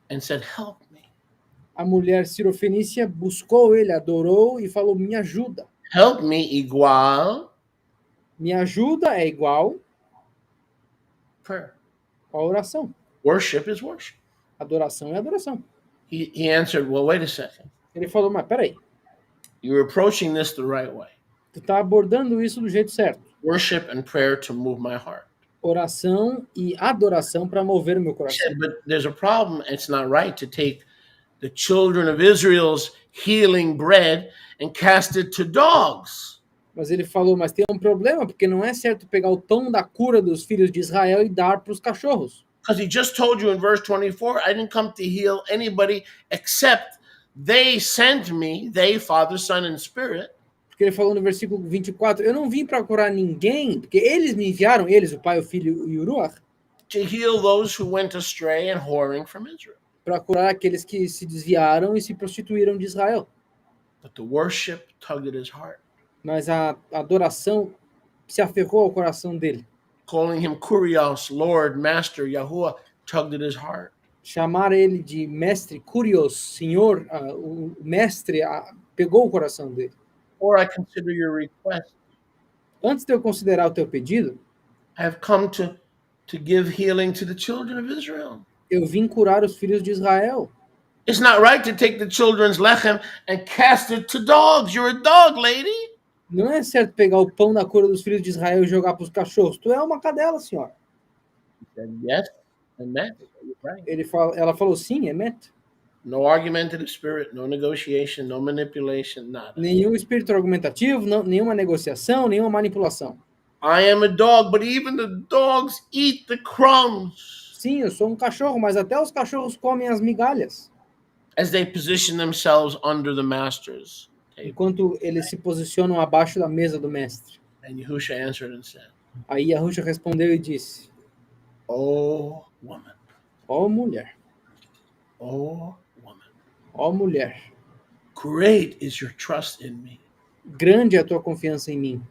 and said, "Help me. A mulher cirofenícia buscou ele, adorou e falou, me ajuda. Help me igual Me ajuda é igual prayer." a oração. Worship is worship. Adoração é adoração. He answered, "Well, wait a second. Ele falou, mas peraí, You're approaching this the right way. tu tá abordando isso do jeito certo. Worship and prayer to move my heart." Oração e adoração para mover o meu He coração. said, "But there's a problem. It's not right to take the children of Israel's healing bread and cast it to dogs." Mas ele falou, mas tem um problema, porque não é certo pegar o pão da cura dos filhos de Israel e dar para os cachorros. Because he just told you in verse 24, I didn't come to heal anybody except they sent me, they, Father, Son, and Spirit. Porque ele falou no versículo 24, eu não vim para curar ninguém, porque eles me enviaram, eles, o Pai, o Filho e o Ruach, To heal those who went astray and whoring from Israel. para curar aqueles que se desviaram e se prostituíram de Israel. But the worship tugged at his heart, Mas a adoração se aferrou ao coração dele. calling him Kurios, Lord, Master, Yahuwah, tugged at his heart. Chamar ele de mestre, curios, senhor, o mestre pegou o coração dele. Or I consider your request. Antes de eu considerar o teu pedido, I have come to give healing to the children of Israel. eu vim curar os filhos de Israel. It's not right to take the children's lechem and cast it to dogs. You're a dog, lady. Não é certo pegar o pão da cura dos filhos de Israel e jogar para os cachorros. Tu é uma cadela, senhora. He said, yes, and that. You're right. Ela falou, sim, é met. No argumentative spirit, no negotiation, no manipulation, nada. Nenhum espírito argumentativo, nenhuma negociação, nenhuma manipulação. I am a dog, but even the dogs eat the crumbs Sim, eu sou um cachorro, mas até os cachorros comem as migalhas. as they position themselves under the master's table. Enquanto eles se posicionam abaixo da mesa do mestre. And Yahusha answered and said, Aí Yahusha respondeu e disse, "Oh, woman, ó mulher, oh, woman, ó mulher, great is your trust in me. grande é a tua confiança em mim.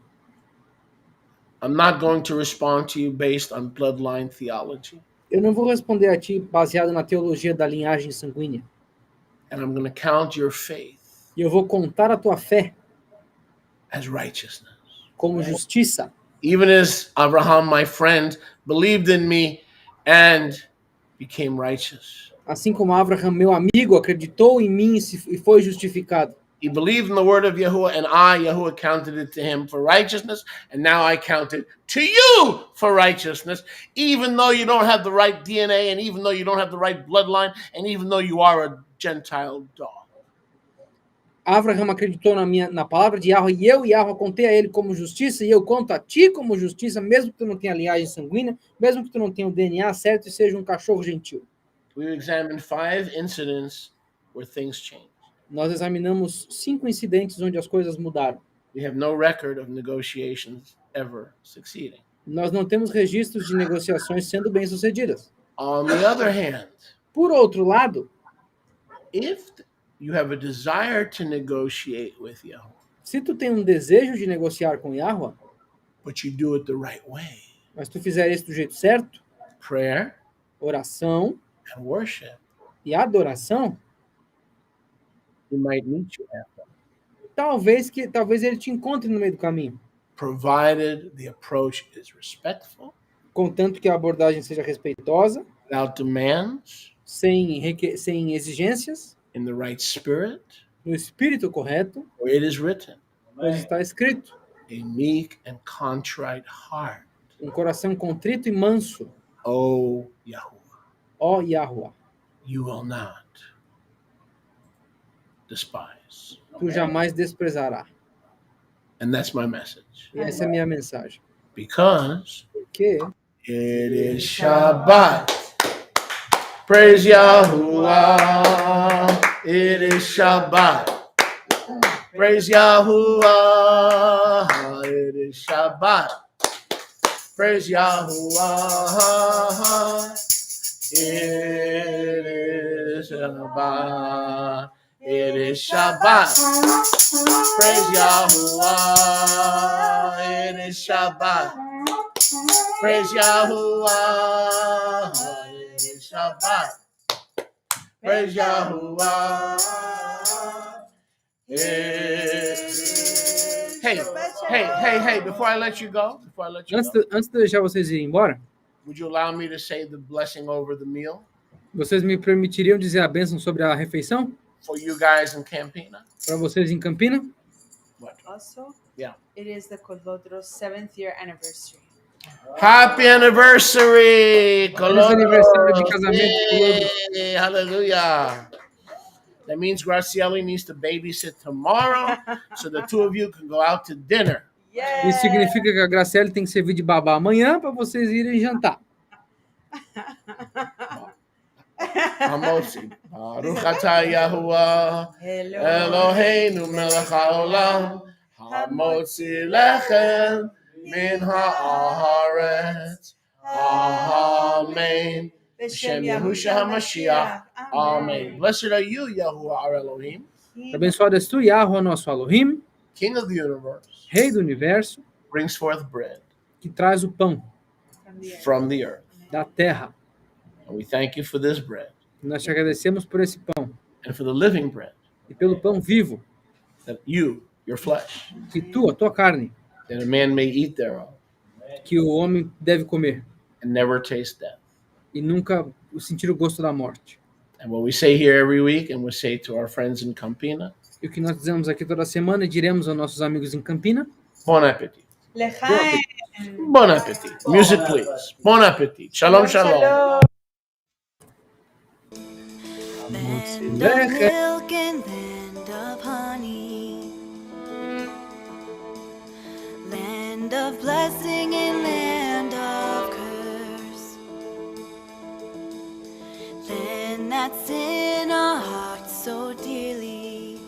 I'm not going to respond to you based on bloodline theology, Eu não vou responder a ti baseado na teologia da linhagem sanguínea. and I'm going to count your faith E eu vou contar a tua fé as righteousness. como justiça. Even as Abraham, my friend, believed in me and became righteous. Assim como Abraham, meu amigo, acreditou em mim e foi justificado. He believed in the word of Yahuwah, and I, Yahuwah, counted it to him for righteousness, and now I count it to you for righteousness, even though you don't have the right DNA, and even though you don't have the right bloodline, and even though you are a Gentile dog. Abraham acreditou na palavra de Yahweh, e Yahweh, contei a ele como justiça, e eu conto a ti como justiça, mesmo que tu não tenha linhagem sanguínea, mesmo que tu não tenha o DNA certo e seja um cachorro gentil. We examined 5 incidents where things changed. Nós examinamos 5 incidentes onde as coisas mudaram. We have no record of negotiations ever succeeding. Nós não temos registros de negociações sendo bem-sucedidas. On the other hand, Por outro lado, if you have a desire to negotiate with Yahuwah, se tu tem um desejo de negociar com Yahweh, but you do it the right way, mas tu fizer isso do jeito certo, prayer oração and worship, e adoração, he might meet you halfway, talvez ele te encontre no meio do caminho, provided the approach is respectful, contanto que a abordagem seja respeitosa, without demands, sem exigências, in the right spirit, no espírito correto, where it is written, pois está escrito, a meek and contrite heart, um coração contrito e manso, O Yahuwah, ó Yahweh, you will not despise. tu jamais desprezará. And that's my message. E essa é a minha mensagem. Because Porque it is Shabbat. Praise Yahuwah. It is Shabbat. Praise Yahuwah. It is Shabbat. Praise Yahuwah. It is Shabbat. It is Shabbat. Praise Yahuwah. It is Shabbat. Praise Yahuwah. It is Shabbat. Praise Yahuwah. Hey, before I let you go, antes de deixar vocês irem embora, would you allow me to say the blessing over the meal vocês me permitiriam dizer a bênção sobre a refeição for you guys in Campina? para vocês em Campina? What? Also, Yeah. it is the Colodro's 7th year anniversary. Happy anniversary, Feliz aniversário de casamento, Colodro. Yay, hallelujah. That means Graciela needs to babysit tomorrow so the two of you can go out to dinner. Yeah. Isso significa que a Graciele tem que servir de babá amanhã para vocês irem jantar. Amosi. Baruch atah Yahuwah Eloheinu melech haolam hamotzi lechem min haaretz. Amen. B'Shem Yahushua HaMashiach. Amen. Blessed are you, Yahuwah our Elohim, Abençoado és tu, Yahweh, nosso Elohim, King of the universe, Rei do universo, brings forth bread que traz o pão from the earth. da terra. And we thank you for this bread Nós te agradecemos por esse pão and for the living bread e pelo pão vivo, that you, your flesh, que tu, a tua carne, that a man may eat thereof que o homem deve comer and never taste death. e nunca sentir o gosto da morte. And what we say here every week, and we say to our friends in Campina, E o que nós dizemos aqui toda semana e diremos aos nossos amigos em Campina, bon appetit. L'chaim. Bon appetit. Music, please. Bon appetit. Shalom, shalom. Land of milk and land of honey, land of blessing and land of curse, land that's in our hearts so dearly.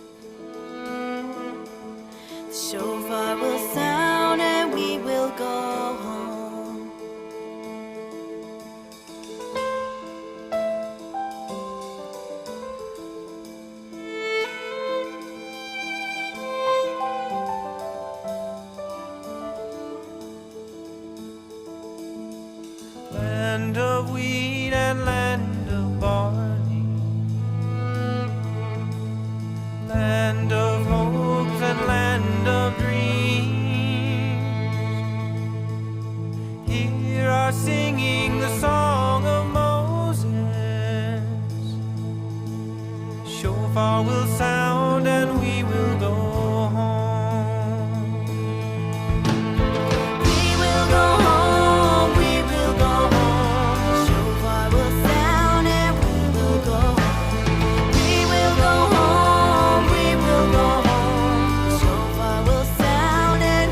The shofar will sound and we will go home. Land of wheat and land of barley, land of hopes and land of dreams. far will sound